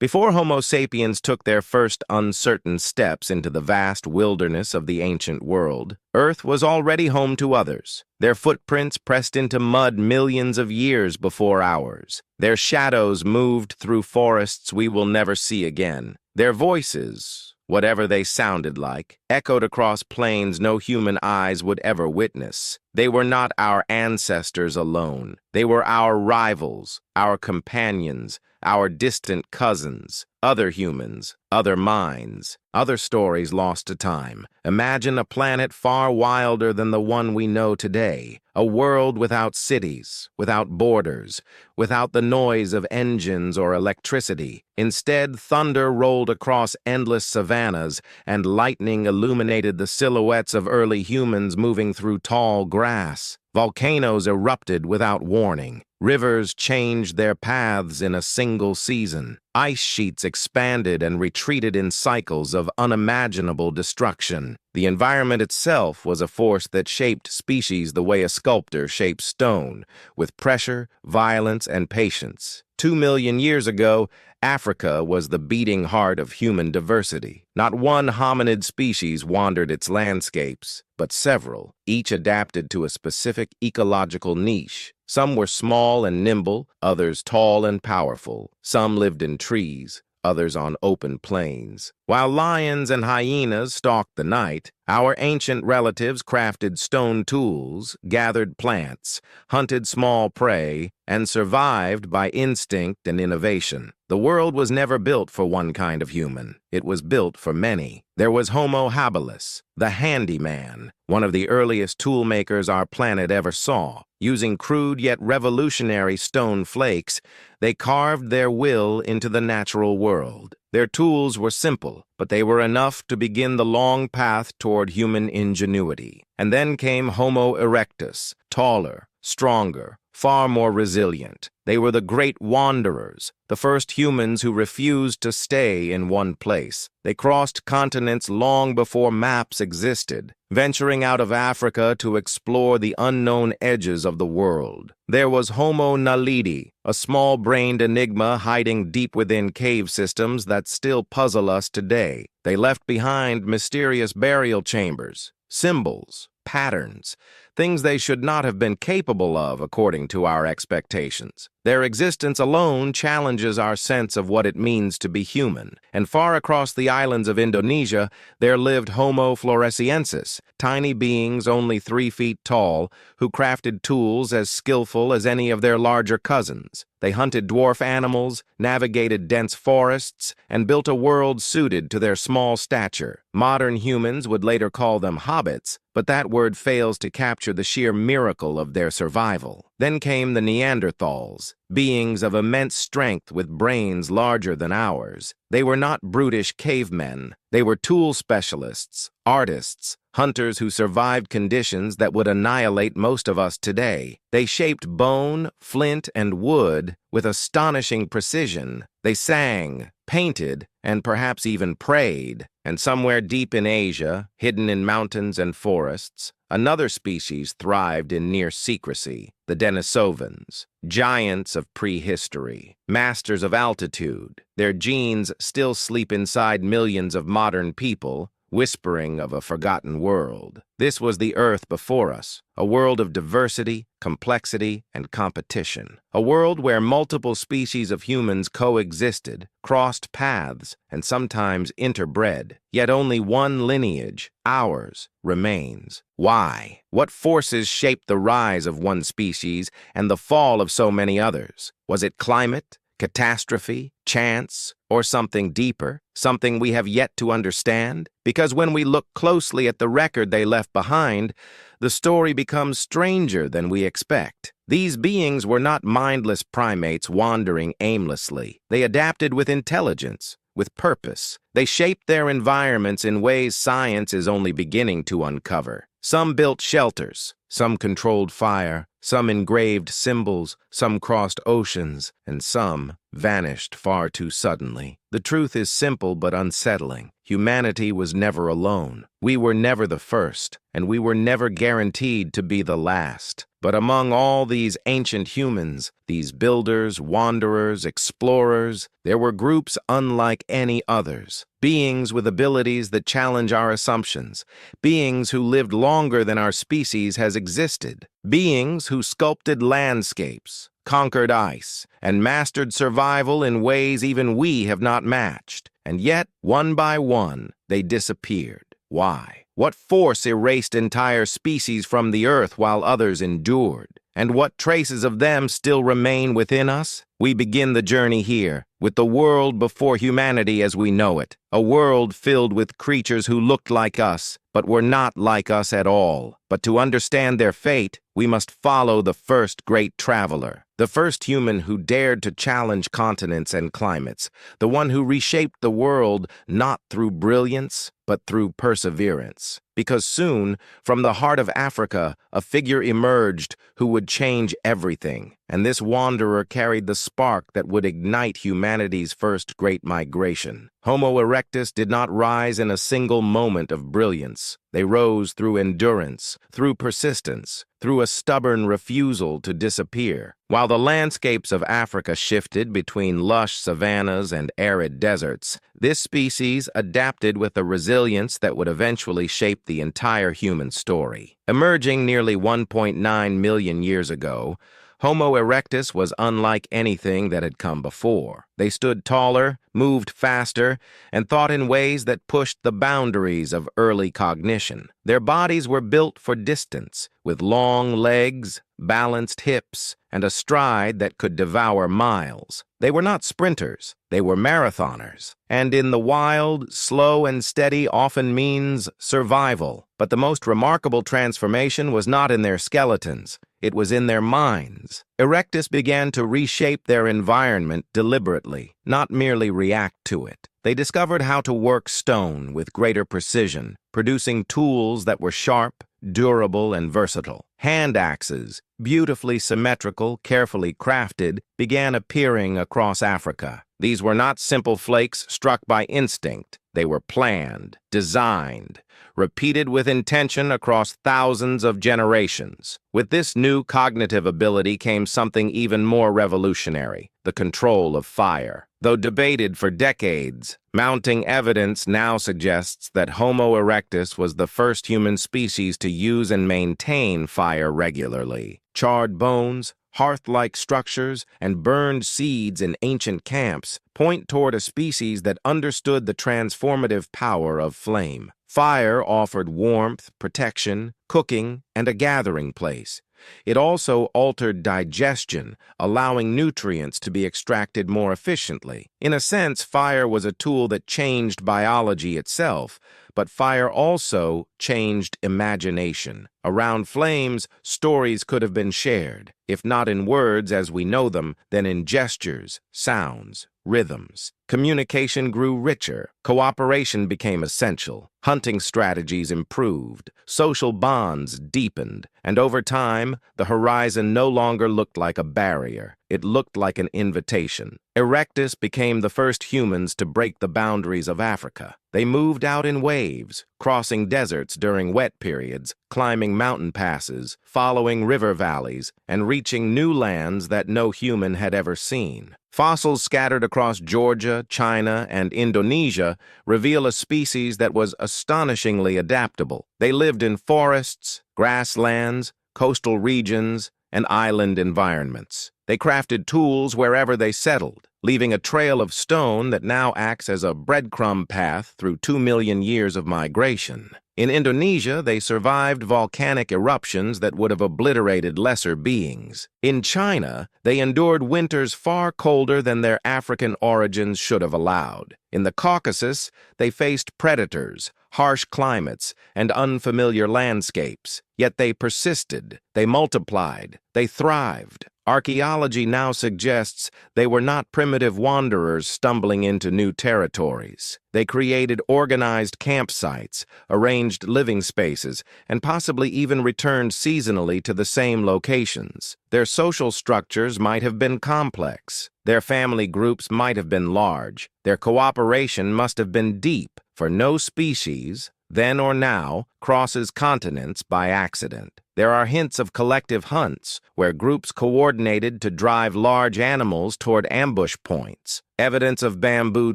Before Homo sapiens took their first uncertain steps into the vast wilderness of the ancient world, Earth was already home to others, their footprints pressed into mud millions of years before ours. Their shadows moved through forests we will never see again. Their voices, whatever they sounded like, echoed across plains no human eyes would ever witness. They were not our ancestors alone. They were our rivals, our companions, our distant cousins, other humans, other minds, other stories lost to time. Imagine a planet far wilder than the one we know today, a world without cities, without borders, without the noise of engines or electricity. Instead, thunder rolled across endless savannas, and lightning illuminated the silhouettes of early humans moving through tall grass. Volcanoes erupted without warning. Rivers changed their paths in a single season. Ice sheets expanded and retreated in cycles of unimaginable destruction. The environment itself was a force that shaped species the way a sculptor shapes stone, with pressure, violence, and patience. 2 million years ago, Africa was the beating heart of human diversity. Not one hominid species wandered its landscapes, but several, each adapted to a specific ecological niche. Some were small and nimble, others tall and powerful. Some lived in trees, others on open plains. While lions and hyenas stalked the night, our ancient relatives crafted stone tools, gathered plants, hunted small prey, and survived by instinct and innovation. The world was never built for one kind of human. It was built for many. There was Homo habilis, the handyman, one of the earliest tool makers our planet ever saw. Using crude yet revolutionary stone flakes, they carved their will into the natural world. Their tools were simple, but they were enough to begin the long path toward human ingenuity. And then came Homo erectus, taller, stronger, far more resilient. They were the great wanderers, the first humans who refused to stay in one place. They crossed continents long before maps existed, venturing out of Africa to explore the unknown edges of the world. There was Homo Naledi, a small-brained enigma hiding deep within cave systems that still puzzle us today. They left behind mysterious burial chambers, symbols, patterns, things they should not have been capable of according to our expectations. Their existence alone challenges our sense of what it means to be human. And far across the islands of Indonesia, there lived Homo floresiensis, tiny beings only 3 feet tall, who crafted tools as skillful as any of their larger cousins. They hunted dwarf animals, navigated dense forests, and built a world suited to their small stature. Modern humans would later call them hobbits, but that word fails to capture the sheer miracle of their survival. Then came the Neanderthals, beings of immense strength with brains larger than ours. They were not brutish cavemen. They were tool specialists, artists, hunters who survived conditions that would annihilate most of us today. They shaped bone, flint, and wood with astonishing precision. They sang, painted, and perhaps even prayed. And somewhere deep in Asia, hidden in mountains and forests, another species thrived in near secrecy, the Denisovans, giants of prehistory, masters of altitude. Their genes still sleep inside millions of modern people, whispering of a forgotten world. This was the Earth before us, a world of diversity, complexity, and competition. A world where multiple species of humans coexisted, crossed paths, and sometimes interbred. Yet only one lineage, ours, remains. Why? What forces shaped the rise of one species and the fall of so many others? Was it climate, catastrophe, chance, or something deeper, something we have yet to understand? Because when we look closely at the record they left behind, the story becomes stranger than we expect. These beings were not mindless primates wandering aimlessly. They adapted with intelligence, with purpose. They shaped their environments in ways science is only beginning to uncover. Some built shelters, Some controlled fire, some engraved symbols, some crossed oceans, and some vanished far too suddenly. The truth is simple but unsettling. Humanity was never alone. We were never the first, and we were never guaranteed to be the last. But among all these ancient humans, these builders, wanderers, explorers, there were groups unlike any others. Beings with abilities that challenge our assumptions. Beings who lived longer than our species has existed. Beings who sculpted landscapes, conquered ice, and mastered survival in ways even we have not matched. And yet, one by one, they disappeared. Why? What force erased entire species from the earth while others endured? And what traces of them still remain within us? We begin the journey here, with the world before humanity as we know it. A world filled with creatures who looked like us, but were not like us at all. But to understand their fate, we must follow the first great traveler. The first human who dared to challenge continents and climates. The one who reshaped the world not through brilliance, but through perseverance. Because soon, from the heart of Africa, a figure emerged who would change everything. And this wanderer carried the spark that would ignite humanity's first great migration. Homo erectus did not rise in a single moment of brilliance. They rose through endurance, through persistence, through a stubborn refusal to disappear. While the landscapes of Africa shifted between lush savannas and arid deserts, this species adapted with a resilience that would eventually shape the entire human story. Emerging nearly 1.9 million years ago, Homo erectus was unlike anything that had come before. They stood taller, moved faster, and thought in ways that pushed the boundaries of early cognition. Their bodies were built for distance, with long legs, balanced hips, and a stride that could devour miles. They were not sprinters, they were marathoners. And in the wild, slow and steady often means survival. But the most remarkable transformation was not in their skeletons. It was in their minds. Erectus began to reshape their environment deliberately, not merely react to it. They discovered how to work stone with greater precision, producing tools that were sharp, durable, and versatile. Hand axes, beautifully symmetrical, carefully crafted, began appearing across Africa. These were not simple flakes struck by instinct. They were planned, designed, repeated with intention across thousands of generations. With this new cognitive ability came something even more revolutionary: the control of fire. Though debated for decades, mounting evidence now suggests that Homo erectus was the first human species to use and maintain fire regularly. Charred bones, hearth-like structures, and burned seeds in ancient camps point toward a species that understood the transformative power of flame. Fire offered warmth, protection, cooking, and a gathering place. It also altered digestion, allowing nutrients to be extracted more efficiently. In a sense, fire was a tool that changed biology itself, but fire also changed imagination. Around flames, stories could have been shared, if not in words as we know them, then in gestures, sounds, rhythms. Communication grew richer, cooperation became essential, hunting strategies improved, social bonds deepened, and over time, the horizon no longer looked like a barrier. It looked like an invitation. Erectus became the first humans to break the boundaries of Africa. They moved out in waves, crossing deserts during wet periods, climbing mountain passes, following river valleys, and reaching new lands that no human had ever seen. Fossils scattered across Georgia, China, and Indonesia reveal a species that was astonishingly adaptable. They lived in forests, grasslands, coastal regions, and island environments. They crafted tools wherever they settled, leaving a trail of stone that now acts as a breadcrumb path through 2 million years of migration. In Indonesia, they survived volcanic eruptions that would have obliterated lesser beings. In China, they endured winters far colder than their African origins should have allowed. In the Caucasus, they faced predators, harsh climates, and unfamiliar landscapes. Yet they persisted, they multiplied, they thrived. Archaeology now suggests they were not primitive wanderers stumbling into new territories. They created organized campsites, arranged living spaces, and possibly even returned seasonally to the same locations. Their social structures might have been complex. Their family groups might have been large. Their cooperation must have been deep, for no species, then or now, crosses continents by accident. There are hints of collective hunts, where groups coordinated to drive large animals toward ambush points. Evidence of bamboo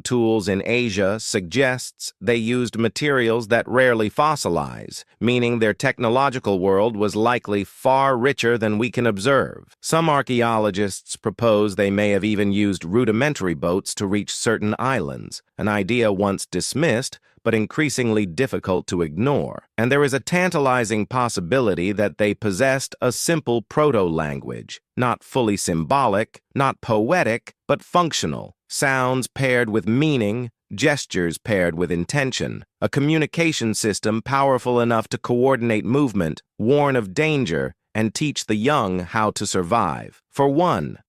tools in Asia suggests they used materials that rarely fossilize, meaning their technological world was likely far richer than we can observe. Some archaeologists propose they may have even used rudimentary boats to reach certain islands, an idea once dismissed, but increasingly difficult to ignore. And there is a tantalizing possibility that they possessed a simple proto-language, not fully symbolic, not poetic, but functional. Sounds paired with meaning, gestures paired with intention, a communication system powerful enough to coordinate movement, warn of danger, and teach the young how to survive. For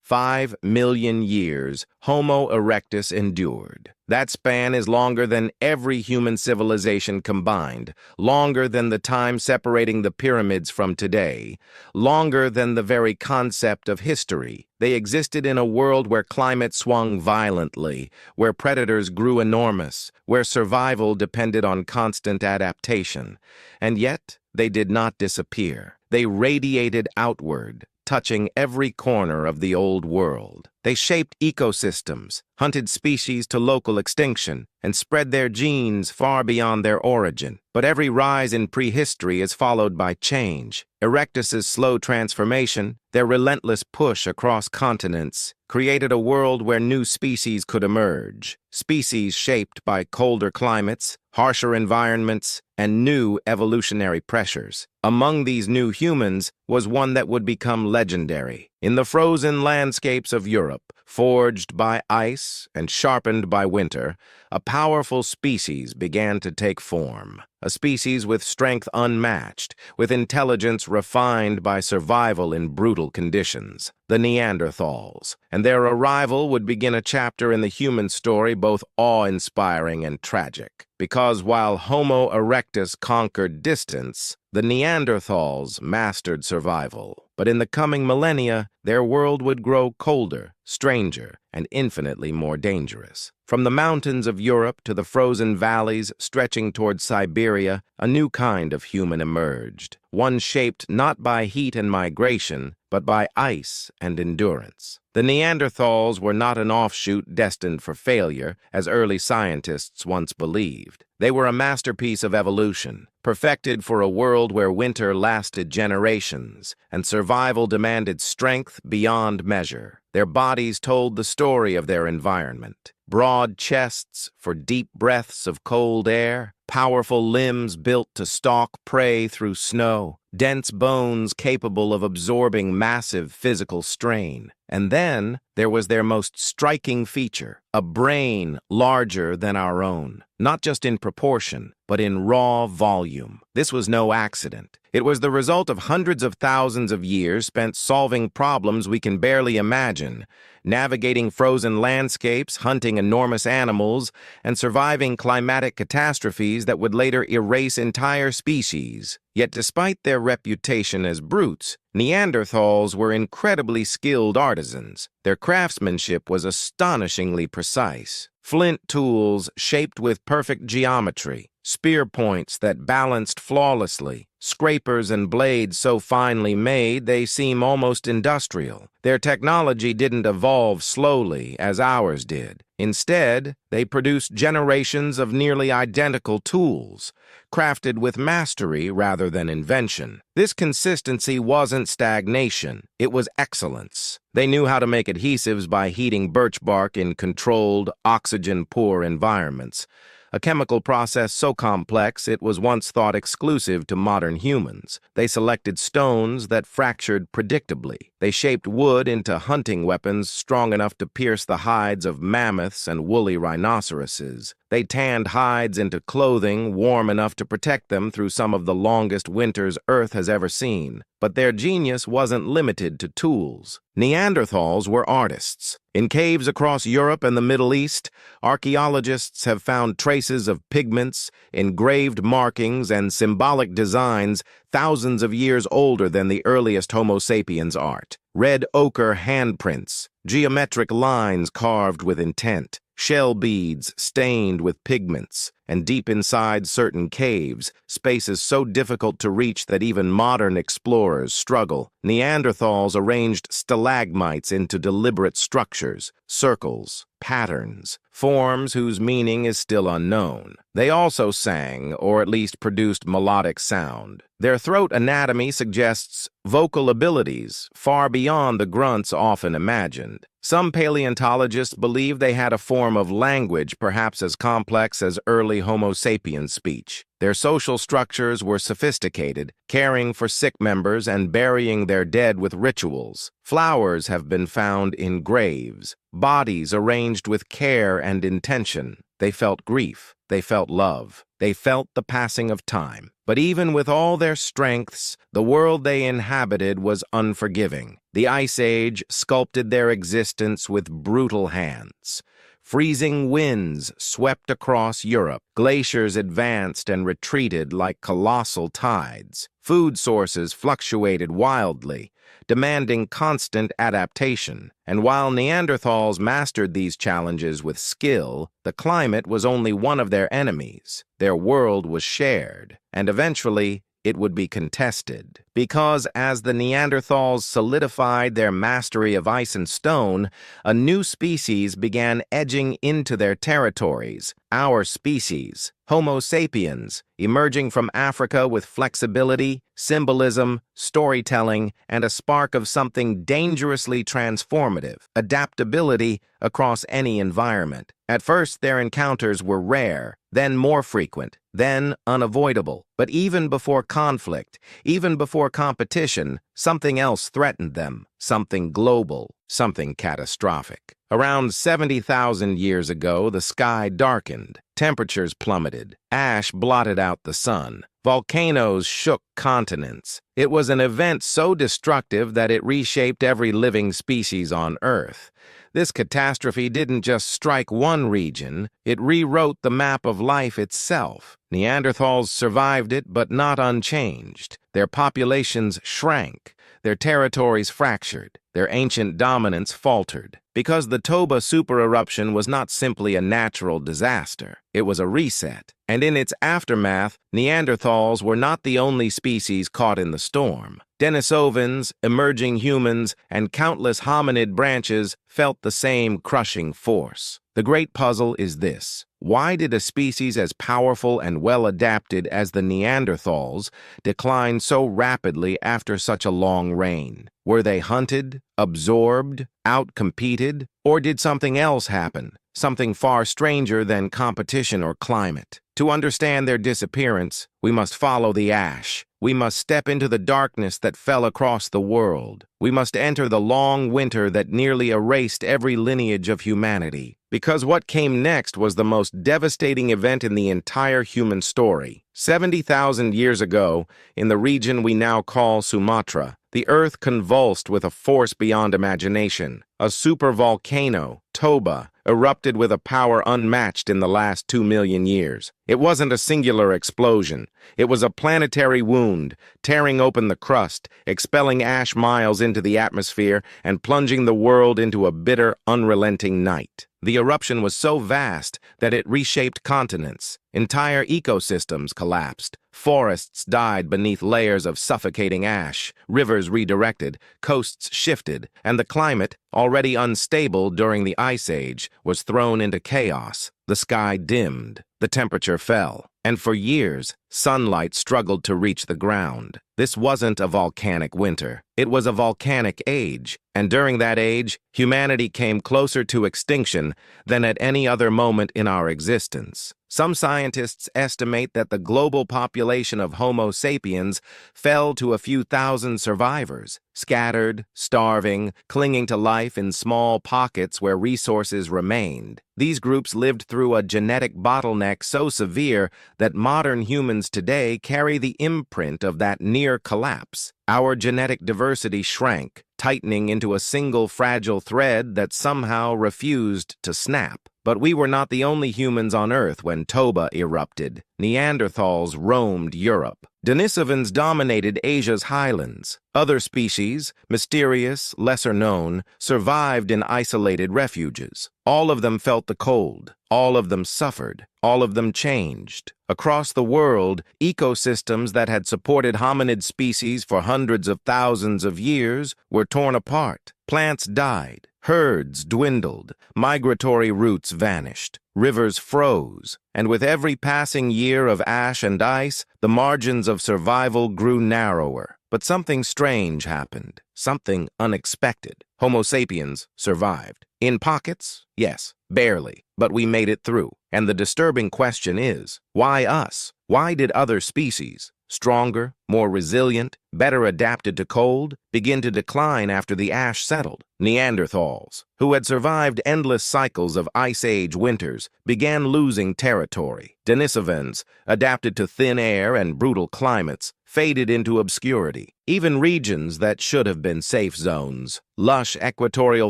5 million years, Homo erectus endured. That span is longer than every human civilization combined, longer than the time separating the pyramids from today, longer than the very concept of history. They existed in a world where climate swung violently, where predators grew enormous, where survival depended on constant adaptation. And yet, they did not disappear. They radiated outward, touching every corner of the old world. They shaped ecosystems, hunted species to local extinction, and spread their genes far beyond their origin. But every rise in prehistory is followed by change. Erectus's slow transformation, their relentless push across continents, created a world where new species could emerge. Species shaped by colder climates, harsher environments, and new evolutionary pressures. Among these new humans was one that would become legendary. In the frozen landscapes of Europe, forged by ice and sharpened by winter, a powerful species began to take form. A species with strength unmatched, with intelligence refined by survival in brutal conditions. The Neanderthals. And their arrival would begin a chapter in the human story both awe-inspiring and tragic. Because while Homo erectus conquered distance, the Neanderthals mastered survival. But in the coming millennia, their world would grow colder, stranger, and infinitely more dangerous. From the mountains of Europe to the frozen valleys stretching toward Siberia, a new kind of human emerged. One shaped not by heat and migration, but by ice and endurance. The Neanderthals were not an offshoot destined for failure, as early scientists once believed. They were a masterpiece of evolution, perfected for a world where winter lasted generations, and survival demanded strength beyond measure. Their bodies told the story of their environment. Broad chests for deep breaths of cold air, powerful limbs built to stalk prey through snow, dense bones capable of absorbing massive physical strain. And then there was their most striking feature, a brain larger than our own, not just in proportion, but in raw volume. This was no accident. It was the result of hundreds of thousands of years spent solving problems we can barely imagine, navigating frozen landscapes, hunting enormous animals, and surviving climatic catastrophes that would later erase entire species. Yet despite their reputation as brutes, Neanderthals were incredibly skilled artisans. Their craftsmanship was astonishingly precise. Flint tools shaped with perfect geometry, spear points that balanced flawlessly, scrapers and blades so finely made they seem almost industrial. Their technology didn't evolve slowly as ours did. Instead, they produced generations of nearly identical tools, crafted with mastery rather than invention. This consistency wasn't stagnation, it was excellence. They knew how to make adhesives by heating birch bark in controlled, oxygen-poor environments. a chemical process so complex it was once thought exclusive to modern humans. They selected stones that fractured predictably. They shaped wood into hunting weapons strong enough to pierce the hides of mammoths and woolly rhinoceroses. They tanned hides into clothing warm enough to protect them through some of the longest winters Earth has ever seen. But their genius wasn't limited to tools. Neanderthals were artists. In caves across Europe and the Middle East, archaeologists have found traces of pigments, engraved markings, and symbolic designs thousands of years older than the earliest Homo sapiens art. Red ochre handprints, geometric lines carved with intent, shell beads stained with pigments, and deep inside certain caves, spaces so difficult to reach that even modern explorers struggle, Neanderthals arranged stalagmites into deliberate structures, circles, patterns, forms whose meaning is still unknown. They also sang, or at least produced melodic sound. Their throat anatomy suggests vocal abilities far beyond the grunts often imagined. Some paleontologists believe they had a form of language perhaps as complex as early Homo sapiens speech. Their social structures were sophisticated, caring for sick members and burying their dead with rituals. Flowers have been found in graves, bodies arranged with care and intention. They felt grief. They felt love. They felt the passing of time. But even with all their strengths, the world they inhabited was unforgiving. The Ice Age sculpted their existence with brutal hands. Freezing winds swept across Europe. Glaciers advanced and retreated like colossal tides. Food sources fluctuated wildly, demanding constant adaptation. And while Neanderthals mastered these challenges with skill, the climate was only one of their enemies. Their world was shared, and eventually it would be contested. Because as the Neanderthals solidified their mastery of ice and stone, a new species began edging into their territories. Our species, Homo sapiens, emerging from Africa with flexibility, symbolism, storytelling, and a spark of something dangerously transformative, adaptability across any environment. At first, their encounters were rare, then more frequent, then unavoidable. But even before conflict, even before competition, something else threatened them, something global, something catastrophic. Around 70,000 years ago, the sky darkened, temperatures plummeted, ash blotted out the sun, volcanoes shook continents. It was an event so destructive that it reshaped every living species on Earth. This catastrophe didn't just strike one region, it rewrote the map of life itself. Neanderthals survived it, but not unchanged. Their populations shrank, their territories fractured, their ancient dominance faltered. Because the Toba super-eruption was not simply a natural disaster, it was a reset. And in its aftermath, Neanderthals were not the only species caught in the storm. Denisovans, emerging humans, and countless hominid branches felt the same crushing force. The great puzzle is this: why did a species as powerful and well-adapted as the Neanderthals decline so rapidly after such a long reign? Were they hunted, absorbed, outcompeted, or did something else happen, something far stranger than competition or climate? To understand their disappearance, we must follow the ash. We must step into the darkness that fell across the world. We must enter the long winter that nearly erased every lineage of humanity. Because what came next was the most devastating event in the entire human story. 70,000 years ago, in the region we now call Sumatra, the earth convulsed with a force beyond imagination. A supervolcano, Toba, erupted with a power unmatched in the last 2 million years. It wasn't a singular explosion. It was a planetary wound, tearing open the crust, expelling ash miles into the atmosphere, and plunging the world into a bitter, unrelenting night. The eruption was so vast that it reshaped continents. Entire ecosystems collapsed. Forests died beneath layers of suffocating ash. Rivers redirected, coasts shifted, and the climate, already unstable during the Ice Age, was thrown into chaos. The sky dimmed, the temperature fell, and for years, Sunlight struggled to reach the ground. This wasn't a volcanic winter. It was a volcanic age, and during that age, humanity came closer to extinction than at any other moment in our existence. Some scientists estimate that the global population of Homo sapiens fell to a few thousand survivors, scattered, starving, clinging to life in small pockets where resources remained. These groups lived through a genetic bottleneck so severe that modern humans today carry the imprint of that near collapse. Our genetic diversity shrank, tightening into a single fragile thread that somehow refused to snap. But we were not the only humans on Earth when Toba erupted. Neanderthals roamed Europe. Denisovans dominated Asia's highlands. Other species, mysterious, lesser known, survived in isolated refuges. All of them felt the cold. All of them suffered. All of them changed. Across the world, ecosystems that had supported hominid species for hundreds of thousands of years were torn apart. Plants died. Herds dwindled, migratory routes vanished, rivers froze, and with every passing year of ash and ice, the margins of survival grew narrower. But something strange happened, something unexpected. Homo sapiens survived. In pockets? Yes, barely, but we made it through. And the disturbing question is, why us? Why did other species, stronger, more resilient, better adapted to cold, begin to decline after the ash settled? Neanderthals, who had survived endless cycles of Ice Age winters, began losing territory. Denisovans, adapted to thin air and brutal climates, faded into obscurity. Even regions that should have been safe zones, lush equatorial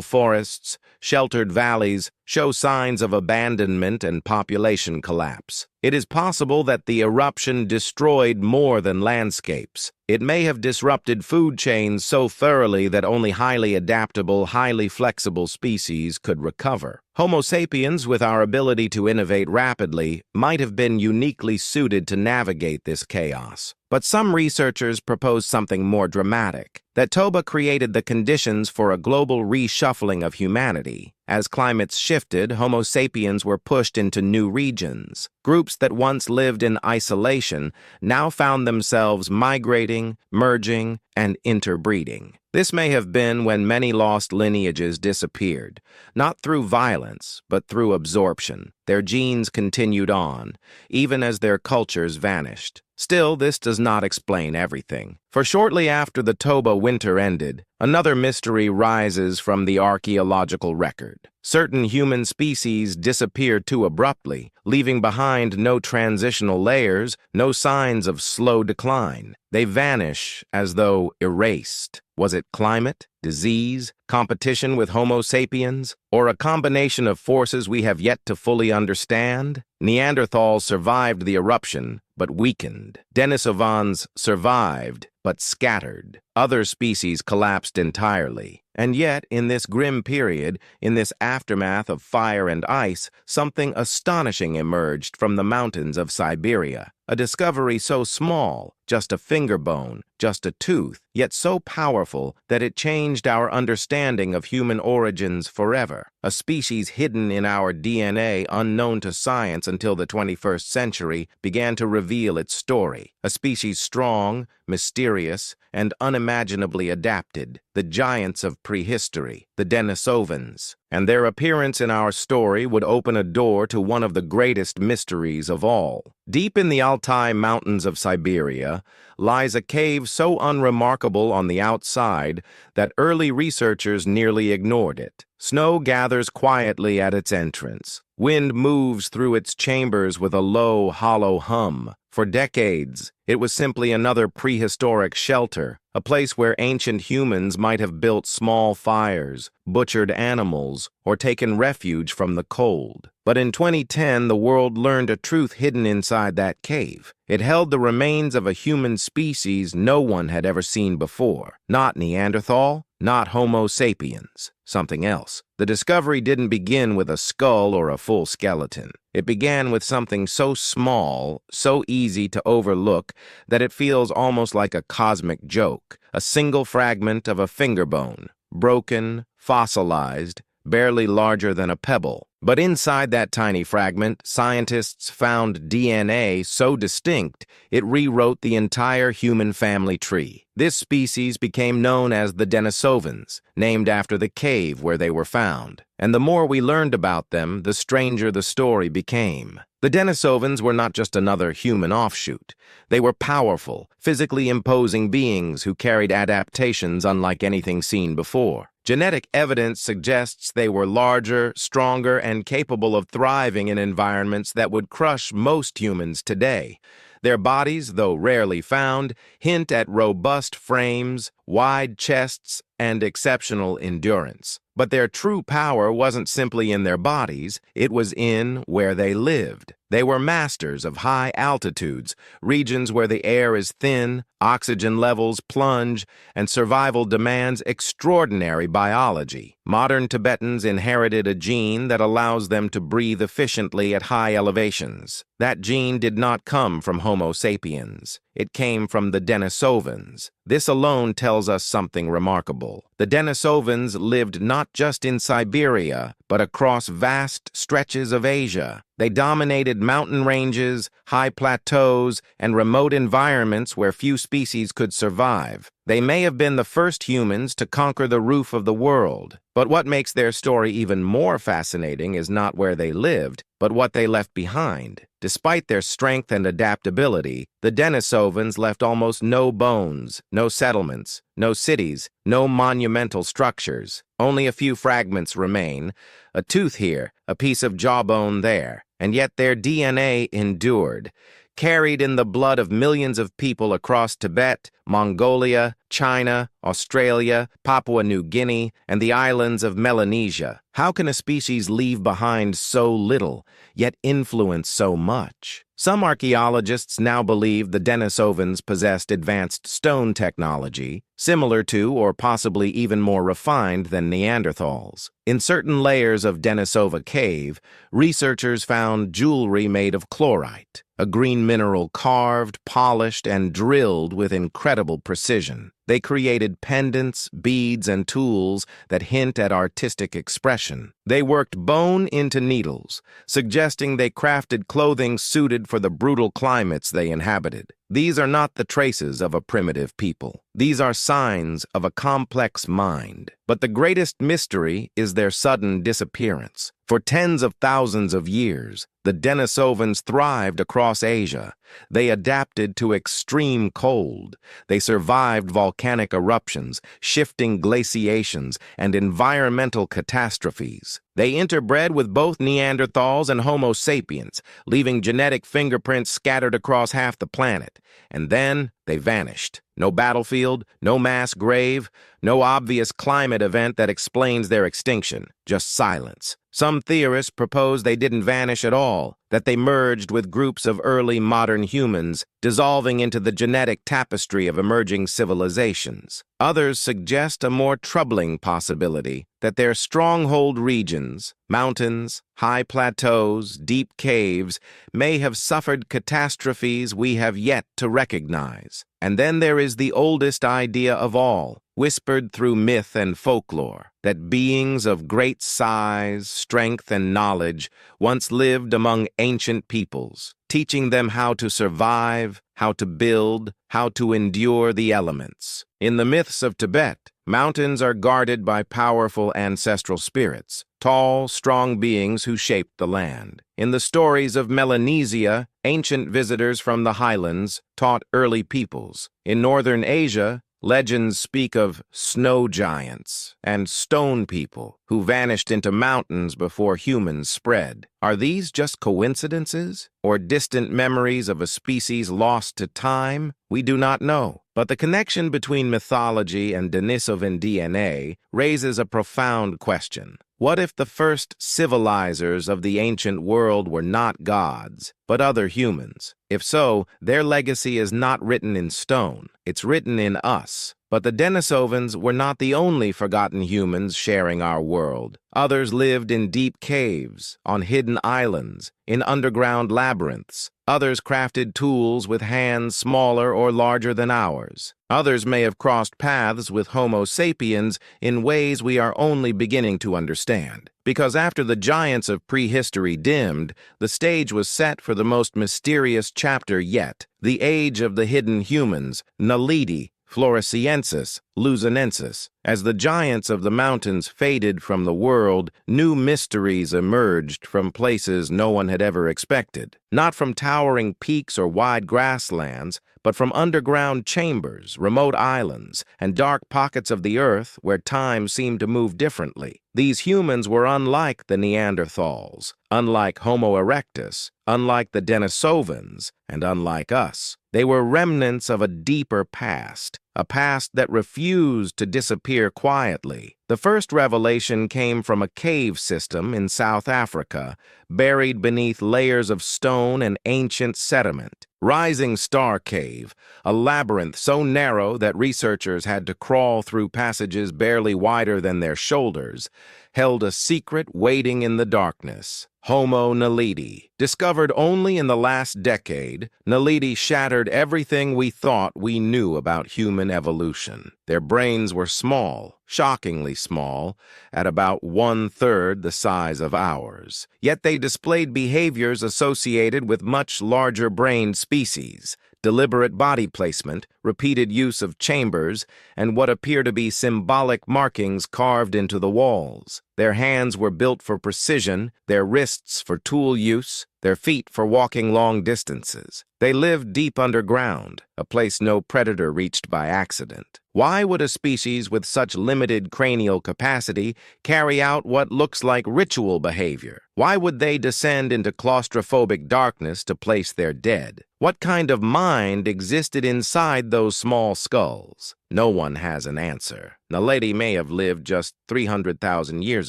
forests, sheltered valleys, show signs of abandonment and population collapse. It is possible that the eruption destroyed more than landscapes. It may have disrupted food chains so thoroughly that only highly adaptable, highly flexible species could recover. Homo sapiens, with our ability to innovate rapidly, might have been uniquely suited to navigate this chaos. But some researchers propose something more dramatic, that Toba created the conditions for a global reshuffling of humanity. As climates shifted, Homo sapiens were pushed into new regions. Groups that once lived in isolation now found themselves migrating, merging, and interbreeding. This may have been when many lost lineages disappeared, not through violence, but through absorption. Their genes continued on, even as their cultures vanished. Still, this does not explain everything. For shortly after the Toba winter ended, another mystery rises from the archaeological record. Certain human species disappeared too abruptly, leaving behind no transitional layers, no signs of slow decline. They vanish as though erased. Was it climate, disease, competition with Homo sapiens, or a combination of forces we have yet to fully understand? Neanderthals survived the eruption, but weakened. Denisovans survived, but scattered. Other species collapsed entirely. And yet, in this grim period, in this aftermath of fire and ice, something astonishing emerged from the mountains of Siberia. A discovery so small, just a finger bone, just a tooth, yet so powerful that it changed our understanding of human origins forever. A species hidden in our DNA, unknown to science until the 21st century, began to reveal its story. A species strong, mysterious, and unimaginably adapted, the giants of prehistory, the Denisovans. And their appearance in our story would open a door to one of the greatest mysteries of all. Deep in the Altai Mountains of Siberia lies a cave so unremarkable on the outside that early researchers nearly ignored it. Snow gathers quietly at its entrance. Wind moves through its chambers with a low, hollow hum. For decades, it was simply another prehistoric shelter, a place where ancient humans might have built small fires, butchered animals, or taken refuge from the cold. But in 2010, the world learned a truth hidden inside that cave. It held the remains of a human species no one had ever seen before. Not Neanderthal, not Homo sapiens, something else. The discovery didn't begin with a skull or a full skeleton. It began with something so small, so easy to overlook, that it feels almost like a cosmic joke. A single fragment of a finger bone, broken, fossilized, barely larger than a pebble. But inside that tiny fragment, scientists found DNA so distinct it rewrote the entire human family tree. This species became known as the Denisovans, named after the cave where they were found. And the more we learned about them, the stranger the story became. The Denisovans were not just another human offshoot. They were powerful, physically imposing beings who carried adaptations unlike anything seen before. Genetic evidence suggests they were larger, stronger, and capable of thriving in environments that would crush most humans today. Their bodies, though rarely found, hint at robust frames, wide chests, and exceptional endurance. But their true power wasn't simply in their bodies, it was in where they lived. They were masters of high altitudes, regions where the air is thin, oxygen levels plunge, and survival demands extraordinary biology. Modern Tibetans inherited a gene that allows them to breathe efficiently at high elevations. That gene did not come from Homo sapiens. It came from the Denisovans. This alone tells us something remarkable. The Denisovans lived not just in Siberia, but across vast stretches of Asia. They dominated mountain ranges, high plateaus, and remote environments where few species could survive. They may have been the first humans to conquer the roof of the world. But what makes their story even more fascinating is not where they lived, but what they left behind. Despite their strength and adaptability, the Denisovans left almost no bones, no settlements, no cities, no monumental structures. Only a few fragments remain, a tooth here, a piece of jawbone there, and yet their DNA endured. Carried in the blood of millions of people across Tibet, Mongolia, China, Australia, Papua New Guinea, and the islands of Melanesia. How can a species leave behind so little, yet influence so much? Some archaeologists now believe the Denisovans possessed advanced stone technology, similar to or possibly even more refined than Neanderthals. In certain layers of Denisova cave, researchers found jewelry made of chlorite, a green mineral carved, polished, and drilled with incredible precision. They created pendants, beads, and tools that hint at artistic expression. They worked bone into needles, suggesting they crafted clothing suited for the brutal climates they inhabited. These are not the traces of a primitive people. These are signs of a complex mind. But the greatest mystery is their sudden disappearance. For tens of thousands of years, the Denisovans thrived across Asia. They adapted to extreme cold. They survived volcanic eruptions, shifting glaciations, and environmental catastrophes. They interbred with both Neanderthals and Homo sapiens, leaving genetic fingerprints scattered across half the planet. And then they vanished. No battlefield, no mass grave, no obvious climate event that explains their extinction, just silence. Some theorists propose they didn't vanish at all, that they merged with groups of early modern humans, dissolving into the genetic tapestry of emerging civilizations. Others suggest a more troubling possibility, that their stronghold regions, mountains, high plateaus, deep caves, may have suffered catastrophes we have yet to recognize. And then there is the oldest idea of all, whispered through myth and folklore, that beings of great size, strength, and knowledge once lived among ancient peoples, teaching them how to survive, how to build, how to endure the elements. In the myths of Tibet, mountains are guarded by powerful ancestral spirits, tall, strong beings who shaped the land. In the stories of Melanesia, ancient visitors from the highlands taught early peoples. In northern Asia, legends speak of snow giants and stone people who vanished into mountains before humans spread. Are these just coincidences or distant memories of a species lost to time? We do not know. But the connection between mythology and Denisovan DNA raises a profound question. What if the first civilizers of the ancient world were not gods, but other humans. If so, their legacy is not written in stone. It's written in us. But the Denisovans were not the only forgotten humans sharing our world. Others lived in deep caves, on hidden islands, in underground labyrinths. Others crafted tools with hands smaller or larger than ours. Others may have crossed paths with Homo sapiens in ways we are only beginning to understand. Because after the giants of prehistory dimmed, the stage was set for the most mysterious chapter yet, the age of the hidden humans, Naledi, Floresiensis, Luzonensis. As the giants of the mountains faded from the world, new mysteries emerged from places no one had ever expected. Not from towering peaks or wide grasslands, but from underground chambers, remote islands, and dark pockets of the earth where time seemed to move differently. These humans were unlike the Neanderthals, unlike Homo erectus, unlike the Denisovans, and unlike us. They were remnants of a deeper past, a past that refused to disappear quietly. The first revelation came from a cave system in South Africa, buried beneath layers of stone and ancient sediment. Rising Star Cave, a labyrinth so narrow that researchers had to crawl through passages barely wider than their shoulders, held a secret waiting in the darkness. Homo Naledi. Discovered only in the last decade, Naledi shattered everything we thought we knew about human evolution. Their brains were small, shockingly small, at about 1/3 the size of ours. Yet they displayed behaviors associated with much larger-brained species. Deliberate body placement, repeated use of chambers, and what appear to be symbolic markings carved into the walls. Their hands were built for precision, their wrists for tool use, their feet for walking long distances. They lived deep underground, a place no predator reached by accident. Why would a species with such limited cranial capacity carry out what looks like ritual behavior? Why would they descend into claustrophobic darkness to place their dead? What kind of mind existed inside those small skulls? No one has an answer. Naledi may have lived just 300,000 years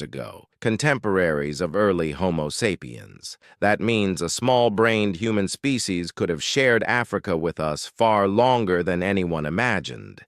ago, contemporaries of early Homo sapiens. That means a small-brained human species could have shared Africa with us far longer than anyone imagined.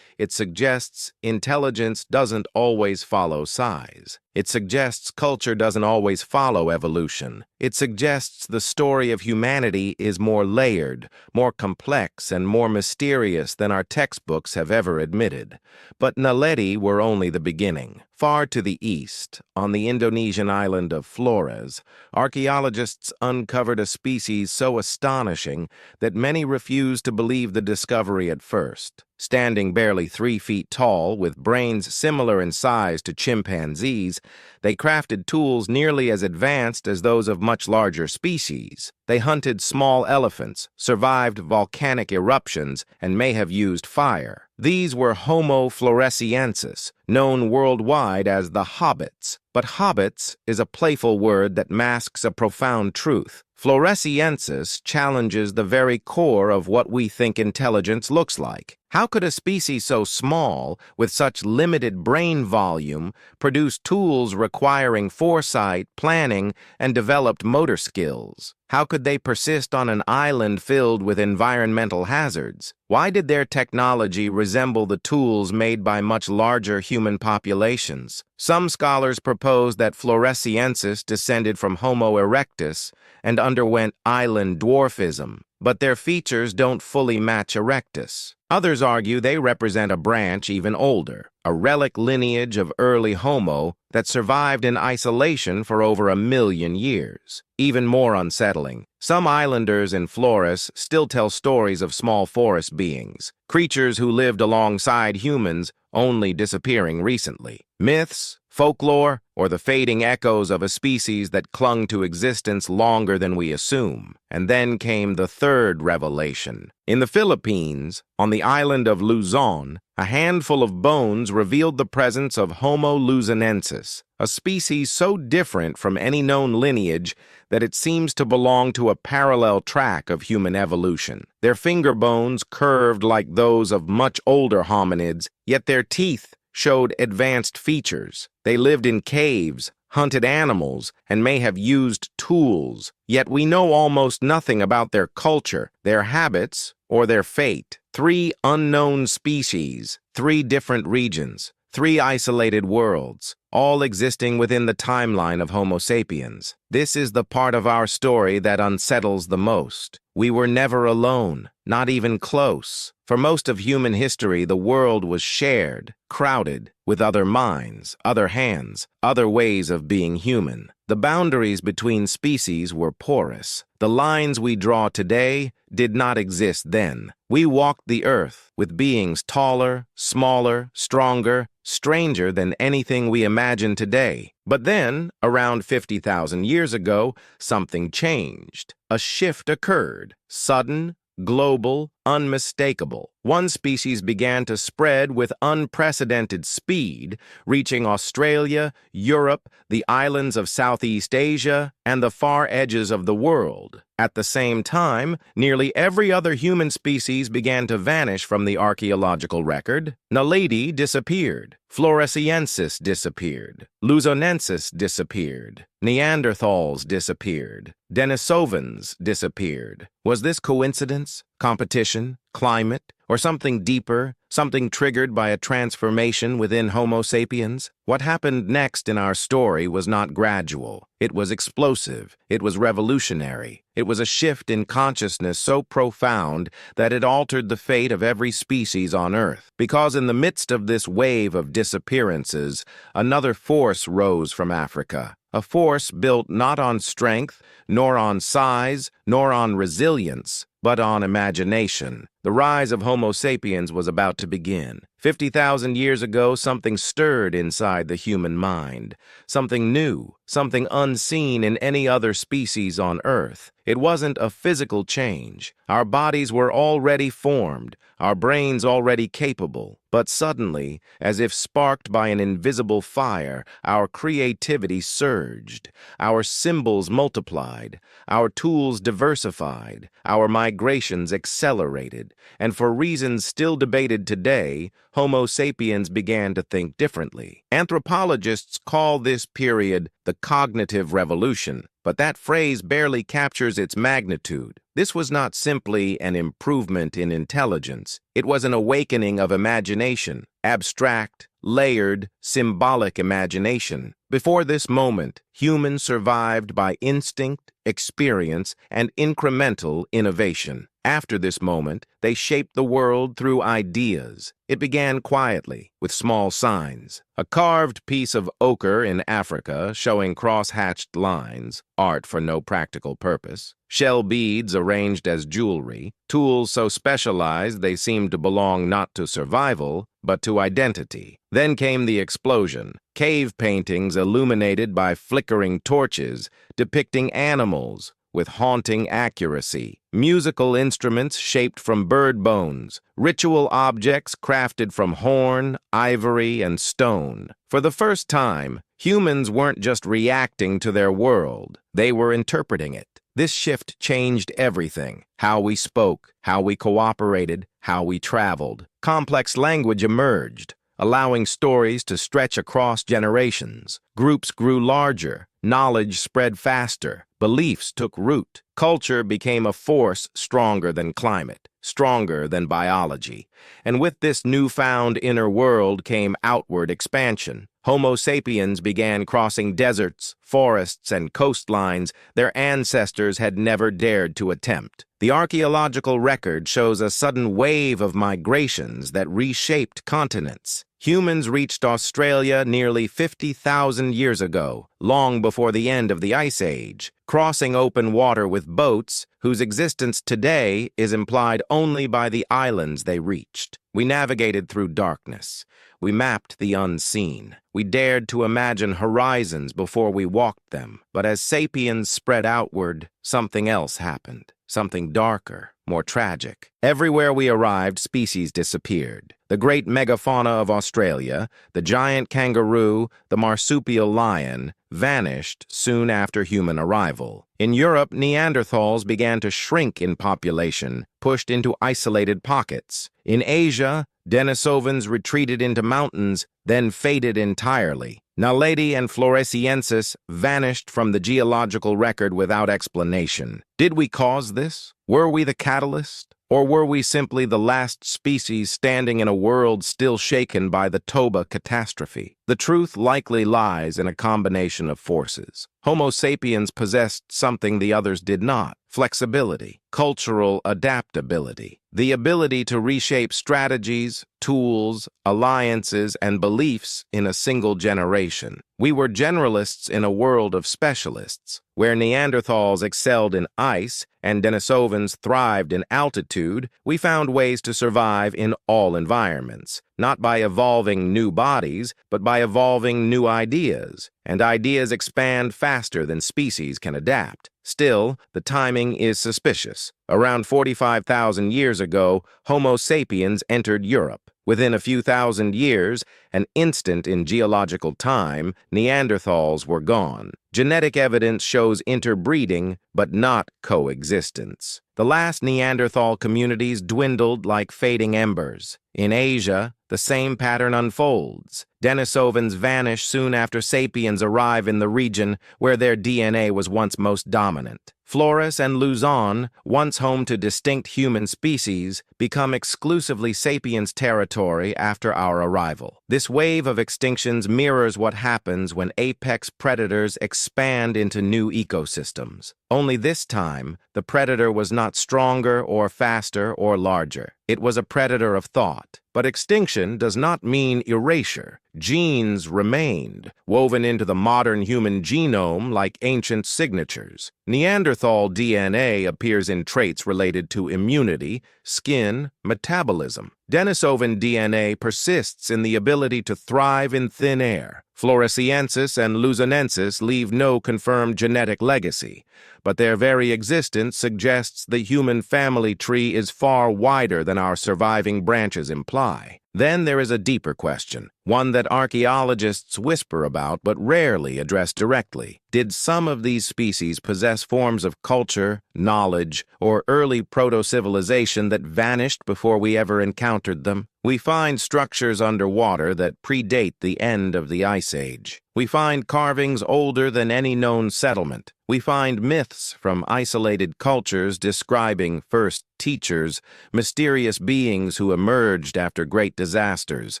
It suggests intelligence doesn't always follow size. It suggests culture doesn't always follow evolution. It suggests the story of humanity is more layered, more complex, and more mysterious than our textbooks have ever admitted. But Naledi were only the beginning. Far to the east, on the Indonesian island of Flores, archaeologists uncovered a species so astonishing that many refused to believe the discovery at first. Standing barely 3 feet tall, with brains similar in size to chimpanzees, they crafted tools nearly as advanced as those of much larger species. They hunted small elephants, survived volcanic eruptions, and may have used fire. These were Homo floresiensis, known worldwide as the hobbits. But hobbits is a playful word that masks a profound truth. Floresiensis challenges the very core of what we think intelligence looks like. How could a species so small, with such limited brain volume, produce tools requiring foresight, planning, and developed motor skills? How could they persist on an island filled with environmental hazards? Why did their technology resemble the tools made by much larger human populations? Some scholars propose that Floresiensis descended from Homo erectus and underwent island dwarfism, but their features don't fully match erectus. Others argue they represent a branch even older, a relic lineage of early Homo that survived in isolation for over 1 million years. Even more unsettling, some islanders in Flores still tell stories of small forest beings, creatures who lived alongside humans, only disappearing recently. Myths, folklore, or the fading echoes of a species that clung to existence longer than we assume. And then came the third revelation. In the Philippines, on the island of Luzon, a handful of bones revealed the presence of Homo luzonensis, a species so different from any known lineage that it seems to belong to a parallel track of human evolution. Their finger bones curved like those of much older hominids, yet their teeth showed advanced features. They lived in caves, hunted animals, and may have used tools. Yet we know almost nothing about their culture, their habits, or their fate. 3 unknown species, 3 different regions, 3 isolated worlds, all existing within the timeline of Homo sapiens. This is the part of our story that unsettles the most. We were never alone, not even close. For most of human history, the world was shared, crowded, with other minds, other hands, other ways of being human. The boundaries between species were porous. The lines we draw today did not exist then. We walked the earth with beings taller, smaller, stronger, stranger than anything we imagine today. But then, around 50,000 years ago, something changed. A shift occurred, sudden, global, unmistakable. One species began to spread with unprecedented speed, reaching Australia, Europe, the islands of Southeast Asia, and the far edges of the world. At the same time, nearly every other human species began to vanish from the archaeological record. Naledi disappeared. Floresiensis disappeared. Luzonensis disappeared. Neanderthals disappeared. Denisovans disappeared. Was this coincidence, competition, climate, or something deeper, something triggered by a transformation within Homo sapiens? What happened next in our story was not gradual. It was explosive. It was revolutionary. It was a shift in consciousness so profound that it altered the fate of every species on Earth. Because in the midst of this wave of disappearances, another force rose from Africa. A force built not on strength, nor on size, nor on resilience, but on imagination. The rise of Homo sapiens was about to begin. 50,000 years ago, something stirred inside the human mind. Something new, something unseen in any other species on Earth. It wasn't a physical change. Our bodies were already formed, our brains already capable. But suddenly, as if sparked by an invisible fire, our creativity surged. Our symbols multiplied, our tools diversified, our migrations accelerated, and for reasons still debated today, Homo sapiens began to think differently. Anthropologists call this period the cognitive revolution, but that phrase barely captures its magnitude. This was not simply an improvement in intelligence. It was an awakening of imagination, abstract, layered, symbolic imagination. Before this moment, humans survived by instinct, experience, and incremental innovation. After this moment, they shaped the world through ideas. It began quietly, with small signs. A carved piece of ochre in Africa showing cross-hatched lines, art for no practical purpose. Shell beads arranged as jewelry, tools so specialized they seemed to belong not to survival, but to identity. Then came the explosion. Cave paintings illuminated by flickering torches, depicting animals with haunting accuracy. Musical instruments shaped from bird bones. Ritual objects crafted from horn, ivory, and stone. For the first time, humans weren't just reacting to their world. They were interpreting it. This shift changed everything. How we spoke, how we cooperated, how we traveled. Complex language emerged, allowing stories to stretch across generations. Groups grew larger, knowledge spread faster, beliefs took root. Culture became a force stronger than climate, stronger than biology. And with this newfound inner world came outward expansion. Homo sapiens began crossing deserts, forests, and coastlines their ancestors had never dared to attempt. The archaeological record shows a sudden wave of migrations that reshaped continents. Humans reached Australia nearly 50,000 years ago, long before the end of the Ice Age, crossing open water with boats whose existence today is implied only by the islands they reached. We navigated through darkness. We mapped the unseen. We dared to imagine horizons before we walked them. But as sapiens spread outward, something else happened. Something darker, more tragic. Everywhere we arrived, species disappeared. The great megafauna of Australia, the giant kangaroo, the marsupial lion, vanished soon after human arrival. In Europe, Neanderthals began to shrink in population, pushed into isolated pockets. In Asia, Denisovans retreated into mountains, then faded entirely. Naledi and Floresiensis vanished from the geological record without explanation. Did we cause this? Were we the catalyst? Or were we simply the last species standing in a world still shaken by the Toba catastrophe? The truth likely lies in a combination of forces. Homo sapiens possessed something the others did not: flexibility, cultural adaptability, the ability to reshape strategies, tools, alliances, and beliefs in a single generation. We were generalists in a world of specialists. Where Neanderthals excelled in ice and Denisovans thrived in altitude, we found ways to survive in all environments, not by evolving new bodies, but by evolving new ideas. And ideas expand faster than species can adapt. Still, the timing is suspicious. Around 45,000 years ago, Homo sapiens entered Europe. Within a few thousand years, an instant in geological time, Neanderthals were gone. Genetic evidence shows interbreeding, but not coexistence. The last Neanderthal communities dwindled like fading embers. In Asia, the same pattern unfolds. Denisovans vanish soon after sapiens arrive in the region where their DNA was once most dominant. Flores and Luzon, once home to distinct human species, become exclusively sapiens territory after our arrival. This wave of extinctions mirrors what happens when apex predators expand into new ecosystems. Only this time, the predator was not stronger or faster or larger. It was a predator of thought. But extinction does not mean erasure. Genes remained, woven into the modern human genome like ancient signatures. Neanderthal DNA appears in traits related to immunity, skin, metabolism. Denisovan DNA persists in the ability to thrive in thin air. Floresiensis and Luzonensis leave no confirmed genetic legacy, but their very existence suggests the human family tree is far wider than our surviving branches imply. Then there is a deeper question, one that archaeologists whisper about but rarely address directly. Did some of these species possess forms of culture, knowledge, or early proto-civilization that vanished before we ever encountered them? We find structures underwater that predate the end of the Ice Age. We find carvings older than any known settlement. We find myths from isolated cultures describing first teachers, mysterious beings who emerged after great disasters.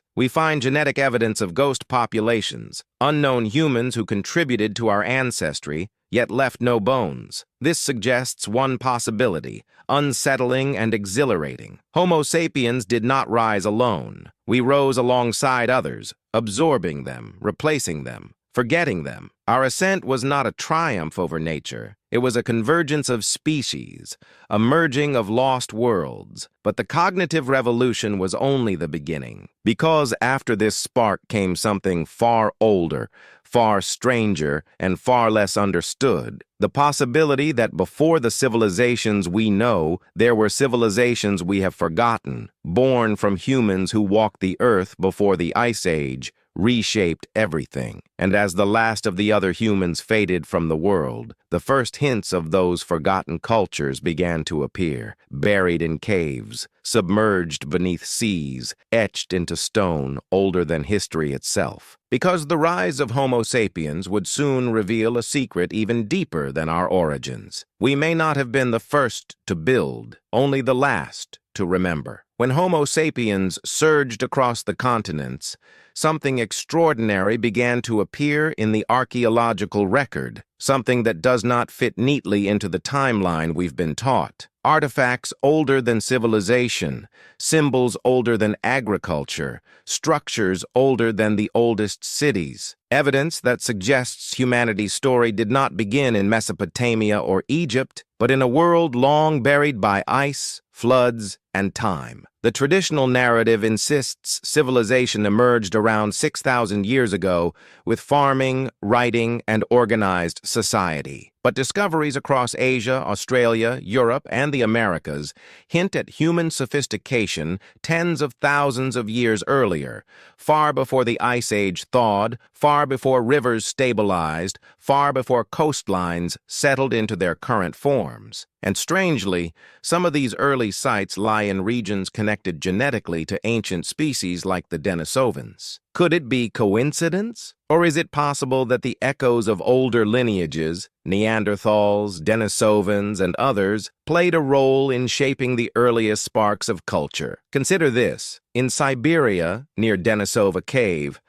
We find genetic evidence of ghost populations, unknown humans who contributed to our ancestry, yet left no bones. This suggests one possibility, unsettling and exhilarating. Homo sapiens did not rise alone. We rose alongside others, absorbing them, replacing them, forgetting them. Our ascent was not a triumph over nature. It was a convergence of species, a merging of lost worlds. But the cognitive revolution was only the beginning, because after this spark came something far older, far stranger, and far less understood. The possibility that before the civilizations we know, there were civilizations we have forgotten, born from humans who walked the earth before the Ice Age, reshaped everything. And as the last of the other humans faded from the world, the first hints of those forgotten cultures began to appear, buried in caves, submerged beneath seas, etched into stone older than history itself. Because the rise of Homo sapiens would soon reveal a secret even deeper than our origins. We may not have been the first to build, only the last to remember. When Homo sapiens surged across the continents, something extraordinary began to appear in the archaeological record, something that does not fit neatly into the timeline we've been taught. Artifacts older than civilization, symbols older than agriculture, structures older than the oldest cities. Evidence that suggests humanity's story did not begin in Mesopotamia or Egypt, but in a world long buried by ice, floods, and time. The traditional narrative insists civilization emerged around 6,000 years ago with farming, writing, and organized society. But discoveries across Asia, Australia, Europe, and the Americas hint at human sophistication tens of thousands of years earlier, far before the Ice Age thawed, far before rivers stabilized, far before coastlines settled into their current forms. And strangely, some of these early sites lie in regions connected genetically to ancient species like the Denisovans. Could it be coincidence? Or is it possible that the echoes of older lineages, Neanderthals, Denisovans, and others, played a role in shaping the earliest sparks of culture? Consider this. In Siberia, near Denisova Cave,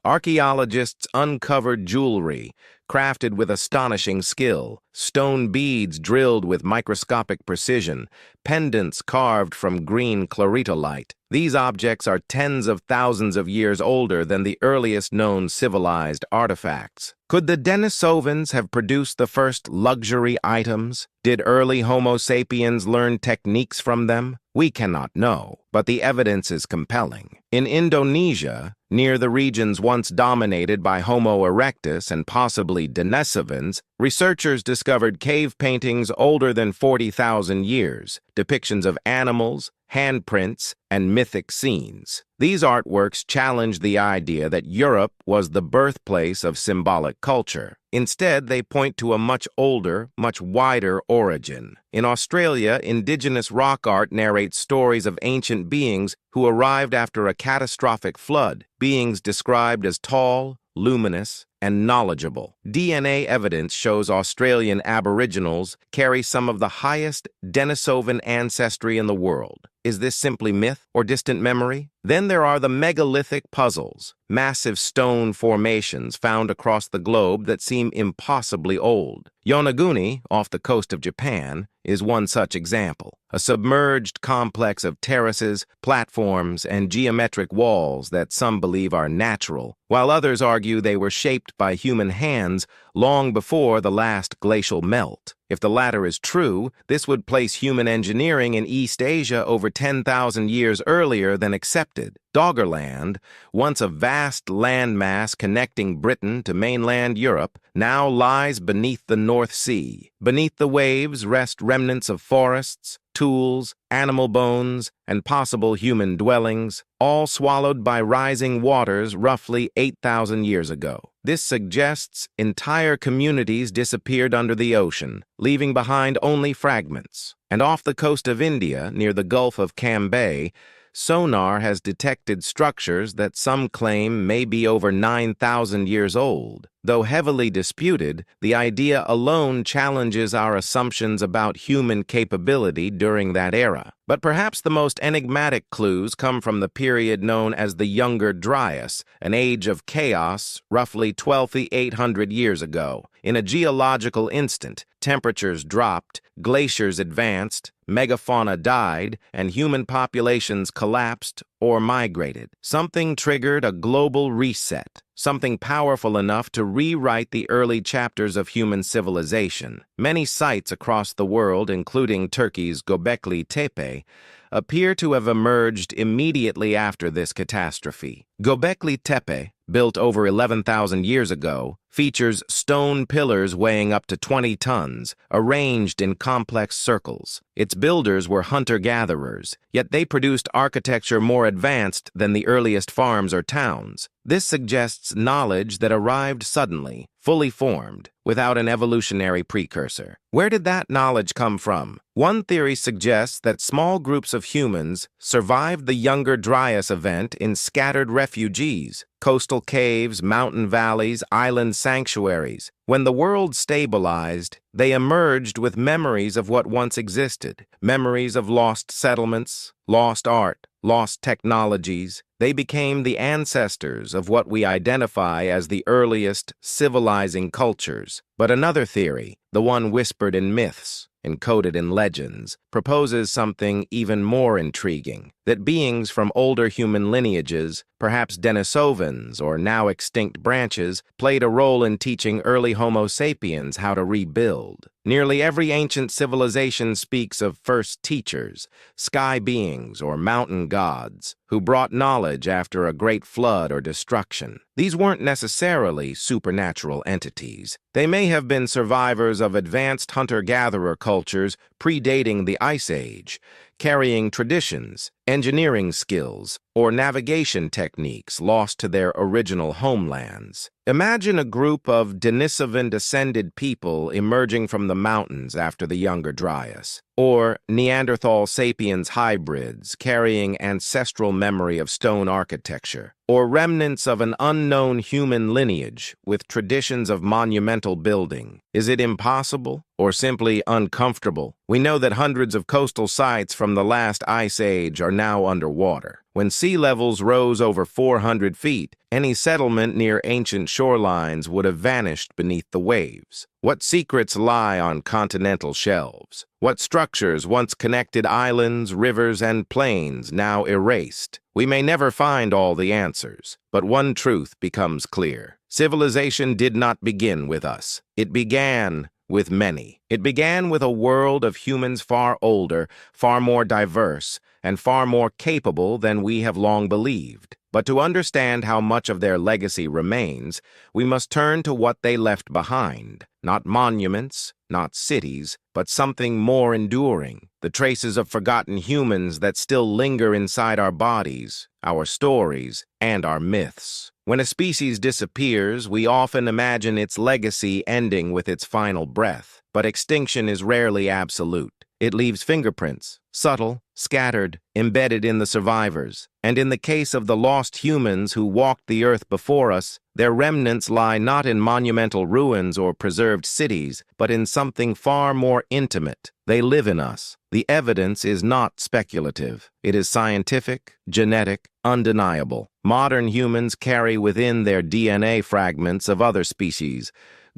archaeologists uncovered jewelry crafted with astonishing skill, stone beads drilled with microscopic precision, pendants carved from green chloritolite. These objects are tens of thousands of years older than the earliest known civilized artifacts. Could the Denisovans have produced the first luxury items? Did early Homo sapiens learn techniques from them? We cannot know, but the evidence is compelling. In Indonesia, near the regions once dominated by Homo erectus and possibly Denisovans, researchers discovered cave paintings older than 40,000 years, depictions of animals, handprints, and mythic scenes. These artworks challenge the idea that Europe was the birthplace of symbolic culture. Instead, they point to a much older, much wider origin. In Australia, indigenous rock art narrates stories of ancient beings who arrived after a catastrophic flood, beings described as tall, luminous, and knowledgeable. DNA evidence shows Australian Aboriginals carry some of the highest Denisovan ancestry in the world. Is this simply myth or distant memory? Then there are the megalithic puzzles, massive stone formations found across the globe that seem impossibly old. Yonaguni, off the coast of Japan, is one such example, a submerged complex of terraces, platforms, and geometric walls that some believe are natural, while others argue they were shaped by human hands long before the last glacial melt. If the latter is true, this would place human engineering in East Asia over 10,000 years earlier than accepted. Doggerland, once a vast landmass connecting Britain to mainland Europe, now lies beneath the North Sea. Beneath the waves rest remnants of forests, tools, animal bones, and possible human dwellings, all swallowed by rising waters roughly 8,000 years ago. This suggests entire communities disappeared under the ocean, leaving behind only fragments. And off the coast of India, near the Gulf of Cambay, sonar has detected structures that some claim may be over 9,000 years old. Though heavily disputed, the idea alone challenges our assumptions about human capability during that era. But perhaps the most enigmatic clues come from the period known as the Younger Dryas, an age of chaos roughly 12,800 years ago. In a geological instant, temperatures dropped, glaciers advanced, megafauna died, and human populations collapsed or migrated. Something triggered a global reset, something powerful enough to rewrite the early chapters of human civilization. Many sites across the world, including Turkey's Göbekli Tepe, appear to have emerged immediately after this catastrophe. Göbekli Tepe, built over 11,000 years ago, features stone pillars weighing up to 20 tons, arranged in complex circles. Its builders were hunter-gatherers, yet they produced architecture more advanced than the earliest farms or towns. This suggests knowledge that arrived suddenly, fully formed, without an evolutionary precursor. Where did that knowledge come from? One theory suggests that small groups of humans survived the Younger Dryas event in scattered refugees, coastal caves, mountain valleys, island sanctuaries. When the world stabilized, they emerged with memories of what once existed, memories of lost settlements, lost art, lost technologies. They became the ancestors of what we identify as the earliest civilizing cultures. But another theory, the one whispered in myths, encoded in legends, proposes something even more intriguing, that beings from older human lineages, perhaps Denisovans or now extinct branches, played a role in teaching early Homo sapiens how to rebuild. Nearly every ancient civilization speaks of first teachers, sky beings or mountain gods, who brought knowledge after a great flood or destruction. These weren't necessarily supernatural entities. They may have been survivors of advanced hunter-gatherer cultures predating the Ice Age, carrying traditions, engineering skills, or navigation techniques lost to their original homelands. Imagine a group of Denisovan-descended people emerging from the mountains after the Younger Dryas, or Neanderthal sapiens hybrids carrying ancestral memory of stone architecture. or remnants of an unknown human lineage with traditions of monumental building? Is it impossible or simply uncomfortable? We know that hundreds of coastal sites from the last ice age are now underwater. When sea levels rose over 400 feet, any settlement near ancient shorelines would have vanished beneath the waves. What secrets lie on continental shelves? What structures once connected islands, rivers, and plains now erased? We may never find all the answers, but one truth becomes clear. Civilization did not begin with us. It began with many. It began with a world of humans far older, far more diverse, and far more capable than we have long believed. But to understand how much of their legacy remains, we must turn to what they left behind. Not monuments, not cities, but something more enduring. The traces of forgotten humans that still linger inside our bodies, our stories, and our myths. When a species disappears, we often imagine its legacy ending with its final breath. But extinction is rarely absolute. It leaves fingerprints, subtle, scattered, embedded in the survivors. And in the case of the lost humans who walked the earth before us, their remnants lie not in monumental ruins or preserved cities, but in something far more intimate. They live in us. The evidence is not speculative. It is scientific, genetic, undeniable. Modern humans carry within their DNA fragments of other species,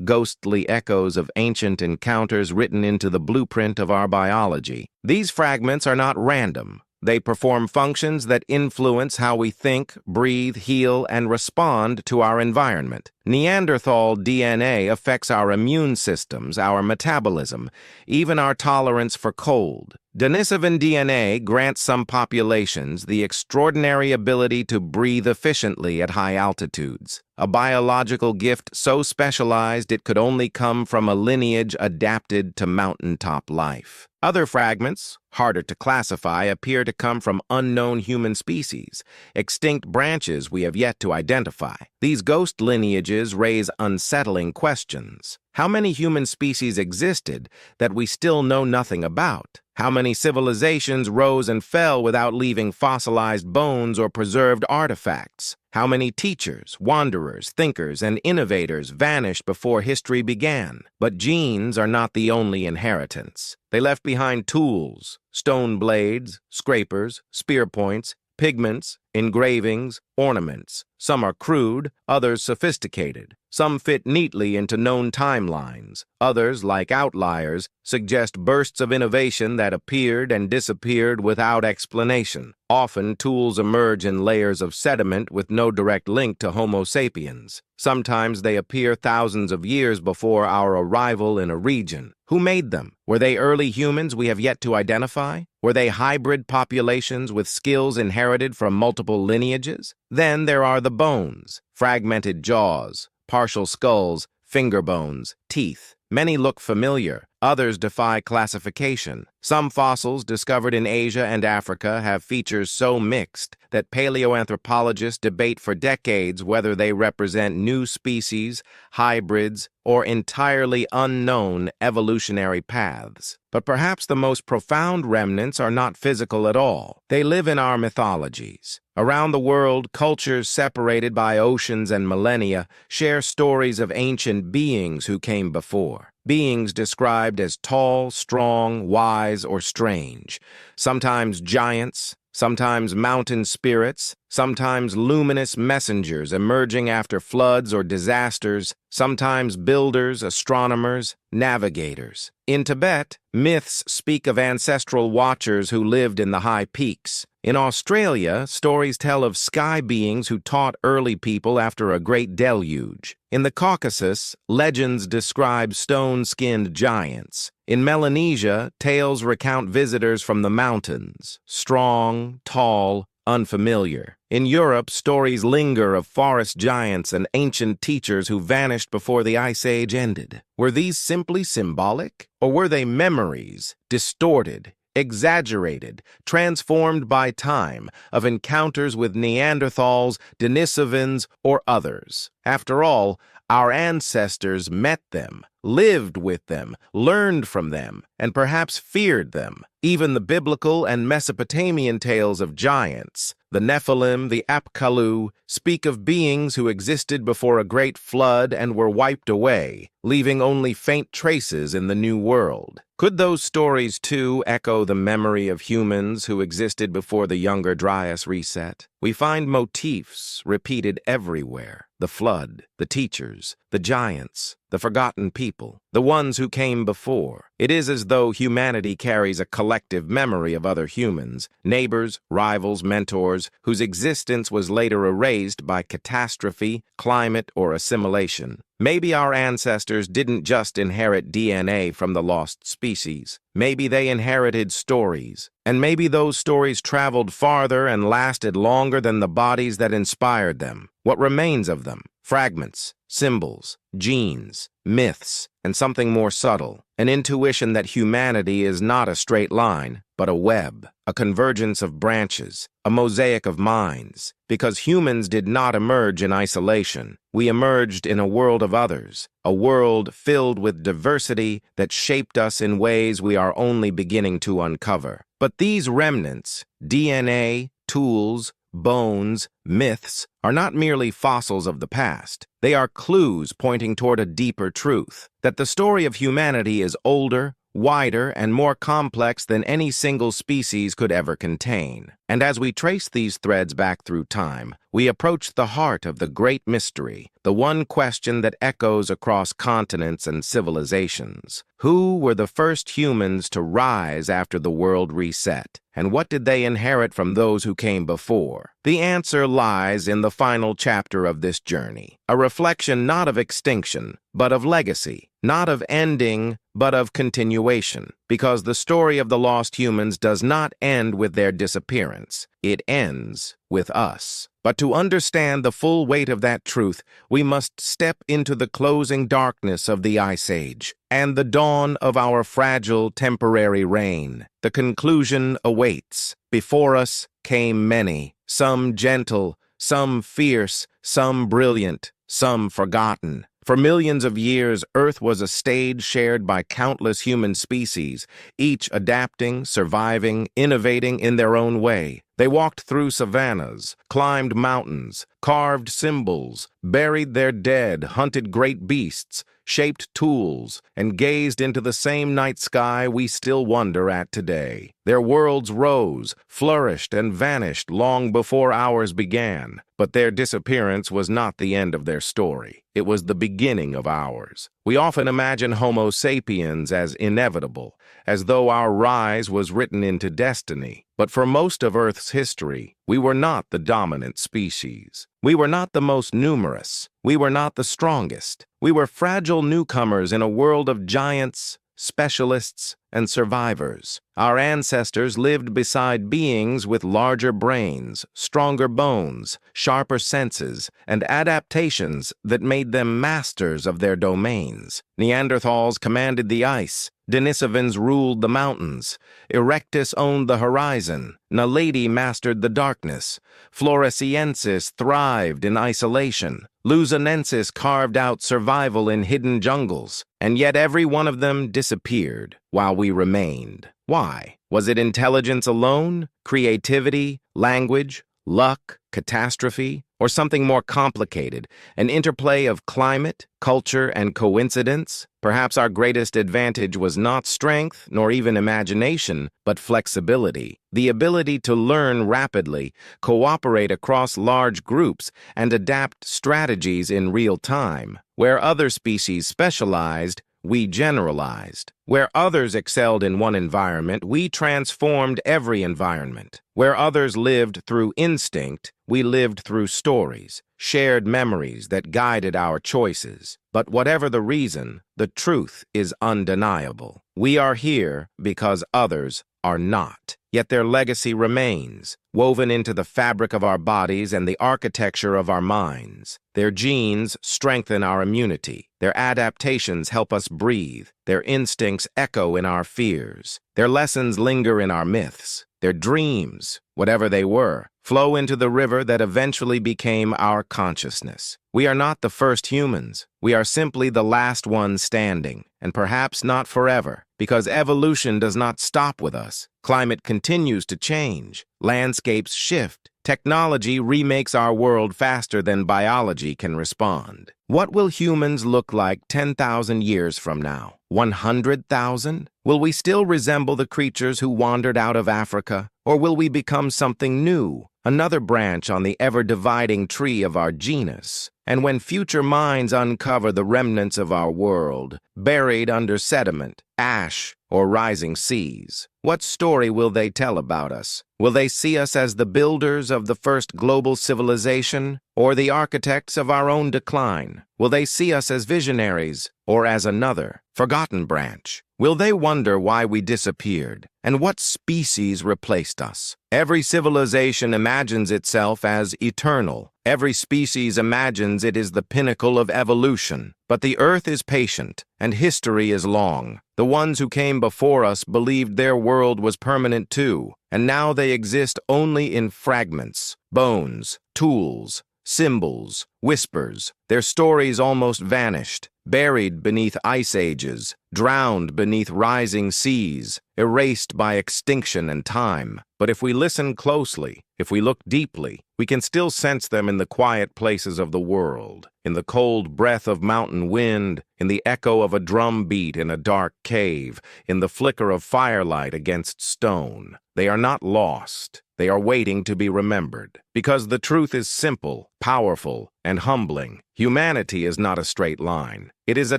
ghostly echoes of ancient encounters written into the blueprint of our biology. These fragments are not random. They perform functions that influence how we think, breathe, heal, and respond to our environment. Neanderthal DNA affects our immune systems, our metabolism, even our tolerance for cold. Denisovan DNA grants some populations the extraordinary ability to breathe efficiently at high altitudes, a biological gift so specialized it could only come from a lineage adapted to mountaintop life. Other fragments, harder to classify, appear to come from unknown human species, extinct branches we have yet to identify. These ghost lineages raise unsettling questions. How many human species existed that we still know nothing about? How many civilizations rose and fell without leaving fossilized bones or preserved artifacts? How many teachers, wanderers, thinkers, and innovators vanished before history began? But genes are not the only inheritance. They left behind tools, stone blades, scrapers, spear points, pigments, engravings, ornaments. Some are crude, others sophisticated. Some fit neatly into known timelines. Others, like outliers, suggest bursts of innovation that appeared and disappeared without explanation. Often, tools emerge in layers of sediment with no direct link to Homo sapiens. Sometimes they appear thousands of years before our arrival in a region. Who made them? Were they early humans we have yet to identify? Were they hybrid populations with skills inherited from multiple lineages? Then there are the bones, fragmented jaws, partial skulls, finger bones, teeth. Many look familiar, others defy classification. Some fossils discovered in Asia and Africa have features so mixed that paleoanthropologists debate for decades whether they represent new species, hybrids, or entirely unknown evolutionary paths. But perhaps the most profound remnants are not physical at all. They live in our mythologies. Around the world, cultures separated by oceans and millennia share stories of ancient beings who came before. Beings described as tall, strong, wise, or strange. Sometimes giants, sometimes mountain spirits, sometimes luminous messengers emerging after floods or disasters, sometimes builders, astronomers, navigators. In Tibet, myths speak of ancestral watchers who lived in the high peaks. In Australia, stories tell of sky beings who taught early people after a great deluge. In the Caucasus, legends describe stone-skinned giants. In Melanesia, tales recount visitors from the mountains, strong, tall, unfamiliar. In Europe, stories linger of forest giants and ancient teachers who vanished before the Ice Age ended. Were these simply symbolic, or were they memories, distorted, exaggerated, transformed by time, of encounters with Neanderthals, Denisovans, or others. After all, our ancestors met them, lived with them, learned from them, and perhaps feared them. Even the biblical and Mesopotamian tales of giants, the Nephilim, the Apkallu, speak of beings who existed before a great flood and were wiped away, leaving only faint traces in the New World. Could those stories, too, echo the memory of humans who existed before the Younger Dryas reset? We find motifs repeated everywhere: the flood, the teachers, the giants, the forgotten people, the ones who came before. It is as though humanity carries a collective memory of other humans, neighbors, rivals, mentors, whose existence was later erased by catastrophe, climate, or assimilation. Maybe our ancestors didn't just inherit DNA from the lost species. Maybe they inherited stories, and maybe those stories traveled farther and lasted longer than the bodies that inspired them. What remains of them? Fragments, symbols, genes, myths, and something more subtle, an intuition that humanity is not a straight line, but a web, a convergence of branches, a mosaic of minds. Because humans did not emerge in isolation, we emerged in a world of others, a world filled with diversity that shaped us in ways we are only beginning to uncover. But these remnants, DNA, tools, bones, myths, are not merely fossils of the past. They are clues pointing toward a deeper truth, that the story of humanity is older, wider, and more complex than any single species could ever contain. And as we trace these threads back through time, we approach the heart of the great mystery, the one question that echoes across continents and civilizations. Who were the first humans to rise after the world reset? And what did they inherit from those who came before? The answer lies in the final chapter of this journey, a reflection not of extinction, but of legacy, not of ending, but of continuation, because the story of the lost humans does not end with their disappearance. It ends with us. But to understand the full weight of that truth, we must step into the closing darkness of the Ice Age and the dawn of our fragile temporary reign. The conclusion awaits. Before us came many, some gentle, some fierce, some brilliant, some forgotten. For millions of years, Earth was a stage shared by countless human species, each adapting, surviving, innovating in their own way. They walked through savannas, climbed mountains, carved symbols, buried their dead, hunted great beasts, shaped tools, and gazed into the same night sky we still wonder at today. Their worlds rose, flourished, and vanished long before ours began. But their disappearance was not the end of their story. It was the beginning of ours. We often imagine Homo sapiens as inevitable, as though our rise was written into destiny. But for most of Earth's history, we were not the dominant species. We were not the most numerous. We were not the strongest. We were fragile newcomers in a world of giants, specialists, and survivors. Our ancestors lived beside beings with larger brains, stronger bones, sharper senses, and adaptations that made them masters of their domains. Neanderthals commanded the ice. Denisovans ruled the mountains. Erectus owned the horizon. Naledi mastered the darkness. Floresiensis thrived in isolation. Luzonensis carved out survival in hidden jungles. And yet every one of them disappeared while we remained. Why? Was it intelligence alone? Creativity? Language? Luck? Catastrophe? Or something more complicated, an interplay of climate, culture, and coincidence? Perhaps our greatest advantage was not strength, nor even imagination, but flexibility, the ability to learn rapidly, cooperate across large groups, and adapt strategies in real time. Where other species specialized, we generalized. Where others excelled in one environment, we transformed every environment. Where others lived through instinct, we lived through stories, shared memories that guided our choices. But whatever the reason, the truth is undeniable. We are here because others are not. yet their legacy remains, woven into the fabric of our bodies and the architecture of our minds. Their genes strengthen our immunity. Their adaptations help us breathe. Their instincts echo in our fears. Their lessons linger in our myths. Their dreams, whatever they were, flow into the river that eventually became our consciousness. We are not the first humans. We are simply the last ones standing, and perhaps not forever, because evolution does not stop with us. Climate continues to change. Landscapes shift. Technology remakes our world faster than biology can respond. What will humans look like 10,000 years from now? 100,000? Will we still resemble the creatures who wandered out of Africa? Or will we become something new, another branch on the ever-dividing tree of our genus? And when future minds uncover the remnants of our world, buried under sediment, ash, or rising seas, what story will they tell about us? Will they see us as the builders of the first global civilization, or the architects of our own decline? Will they see us as visionaries, or as another, forgotten branch? Will they wonder why we disappeared, and what species replaced us? Every civilization imagines itself as eternal. Every species imagines it is the pinnacle of evolution. But the earth is patient, and history is long. The ones who came before us believed their world was permanent too, and now they exist only in fragments, bones, tools, symbols, whispers. Their stories almost vanished, buried beneath ice ages, drowned beneath rising seas, erased by extinction and time. But if we listen closely, if we look deeply, we can still sense them in the quiet places of the world, in the cold breath of mountain wind, in the echo of a drum beat in a dark cave, in the flicker of firelight against stone. They are not lost. They are waiting to be remembered. Because the truth is simple, powerful, and humbling. Humanity is not a straight line. It is a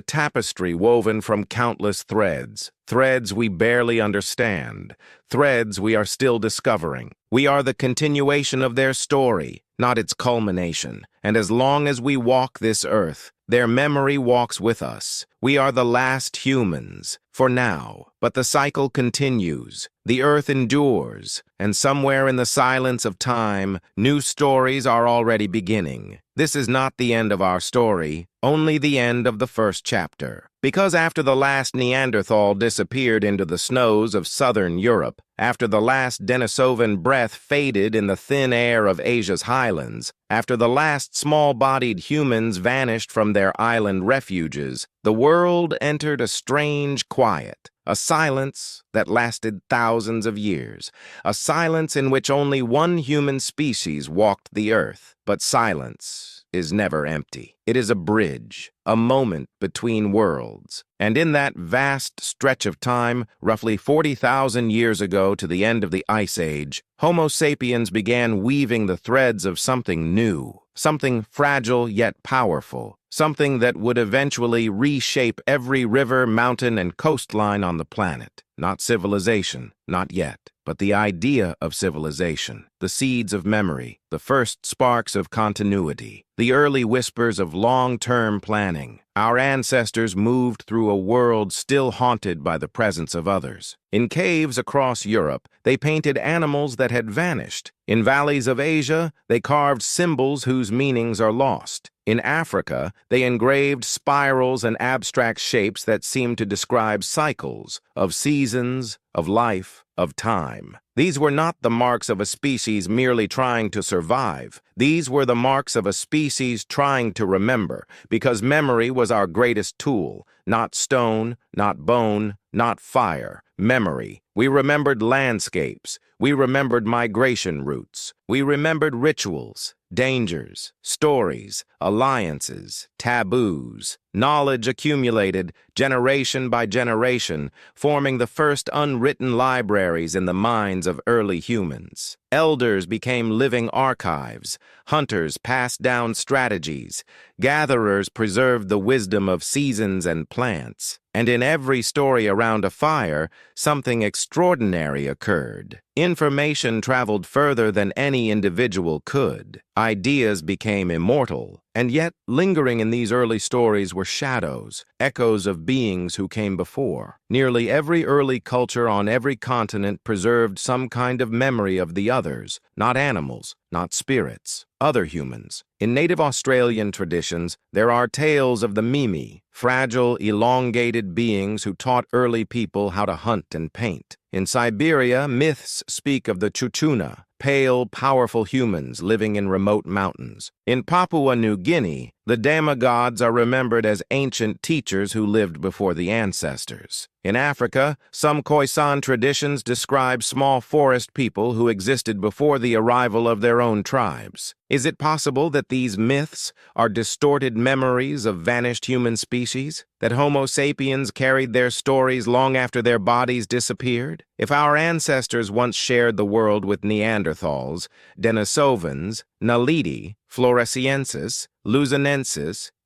tapestry woven from countless threads. Threads we barely understand. Threads we are still discovering. We are the continuation of their story, not its culmination. And as long as we walk this earth, their memory walks with us. We are the last humans, for now. But the cycle continues. The earth endures, and somewhere in the silence of time, new stories are already beginning. This is not the end of our story, only the end of the first chapter. Because after the last Neanderthal disappeared into the snows of southern Europe, after the last Denisovan breath faded in the thin air of Asia's highlands, after the last small-bodied humans vanished from their island refuges, the world entered a strange quiet. A silence that lasted thousands of years. A silence in which only one human species walked the earth. But silence is never empty. It is a bridge, a moment between worlds. And in that vast stretch of time, roughly 40,000 years ago to the end of the Ice Age, Homo sapiens began weaving the threads of something new, something fragile yet powerful, something that would eventually reshape every river, mountain, and coastline on the planet. Not civilization, not yet, but the idea of civilization, the seeds of memory, the first sparks of continuity, the early whispers of long-term planning. Our ancestors moved through a world still haunted by the presence of others. In caves across Europe, they painted animals that had vanished. In valleys of Asia, they carved symbols whose meanings are lost. In Africa, they engraved spirals and abstract shapes that seemed to describe cycles of seasons, of life, of time. These were not the marks of a species merely trying to survive. These were the marks of a species trying to remember, because memory was our greatest tool. Not stone, not bone, not fire. Memory. We remembered landscapes. We remembered migration routes. We remembered rituals, dangers, stories, alliances, taboos. Knowledge accumulated, generation by generation, forming the first unwritten libraries in the minds of early humans. Elders became living archives. Hunters passed down strategies. Gatherers preserved the wisdom of seasons and plants. And in every story around a fire, something extraordinary occurred. Information traveled further than any any individual could. Ideas became immortal, and yet lingering in these early stories were shadows, echoes of beings who came before. Nearly every early culture on every continent preserved some kind of memory of the others, not animals, not spirits, other humans. In native Australian traditions, there are tales of the Mimi, fragile, elongated beings who taught early people how to hunt and paint. In Siberia, myths speak of the Chuchuna, pale, powerful humans living in remote mountains. In Papua New Guinea, the demigods are remembered as ancient teachers who lived before the ancestors. In Africa, some Khoisan traditions describe small forest people who existed before the arrival of their own tribes. Is it possible that these myths are distorted memories of vanished human species? That Homo sapiens carried their stories long after their bodies disappeared? If our ancestors once shared the world with Neanderthals, Denisovans, Naledi, Floresiensis,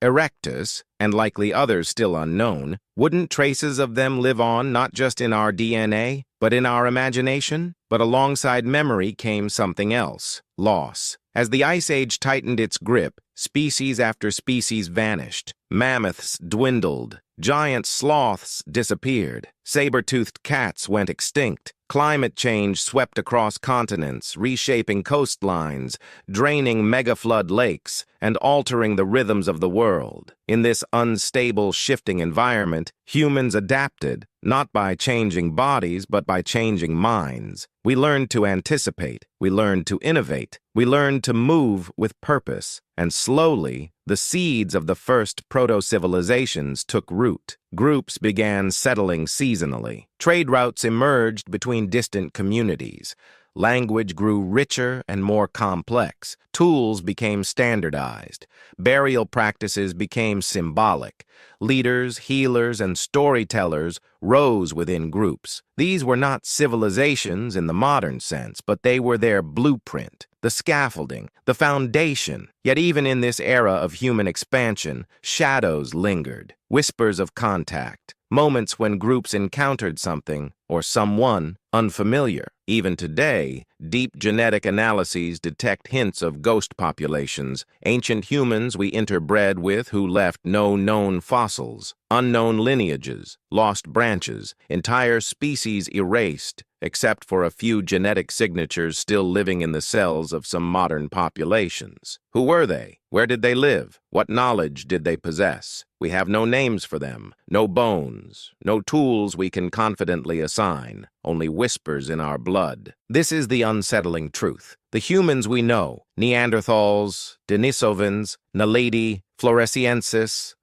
erectus, and likely others still unknown, wouldn't traces of them live on not just in our DNA, but in our imagination? But alongside memory came something else: loss. As the Ice Age tightened its grip, species after species vanished. Mammoths dwindled, giant sloths disappeared, saber-toothed cats went extinct. Climate change swept across continents, reshaping coastlines, draining megaflood lakes, and altering the rhythms of the world. In this unstable, shifting environment, humans adapted, not by changing bodies, but by changing minds. We learned to anticipate, we learned to innovate, we learned to move with purpose, and slowly, the seeds of the first proto-civilizations took root. Groups began settling seasonally. Trade routes emerged between distant communities. Language grew richer and more complex. Tools became standardized. Burial practices became symbolic. Leaders, healers, and storytellers rose within groups. These were not civilizations in the modern sense, but they were their blueprint, the scaffolding, the foundation. Yet even in this era of human expansion, shadows lingered, whispers of contact, moments when groups encountered something or someone unfamiliar. Even today, deep genetic analyses detect hints of ghost populations, ancient humans we interbred with who left no known fossils, unknown lineages, lost branches, entire species erased, except for a few genetic signatures still living in the cells of some modern populations. Who were they? Where did they live? What knowledge did they possess? We have no names for them, no bones, no tools we can confidently assign, only whispers in our blood. This is the unsettling truth. The humans we know, Neanderthals, Denisovans, Naledi, Floresiensis,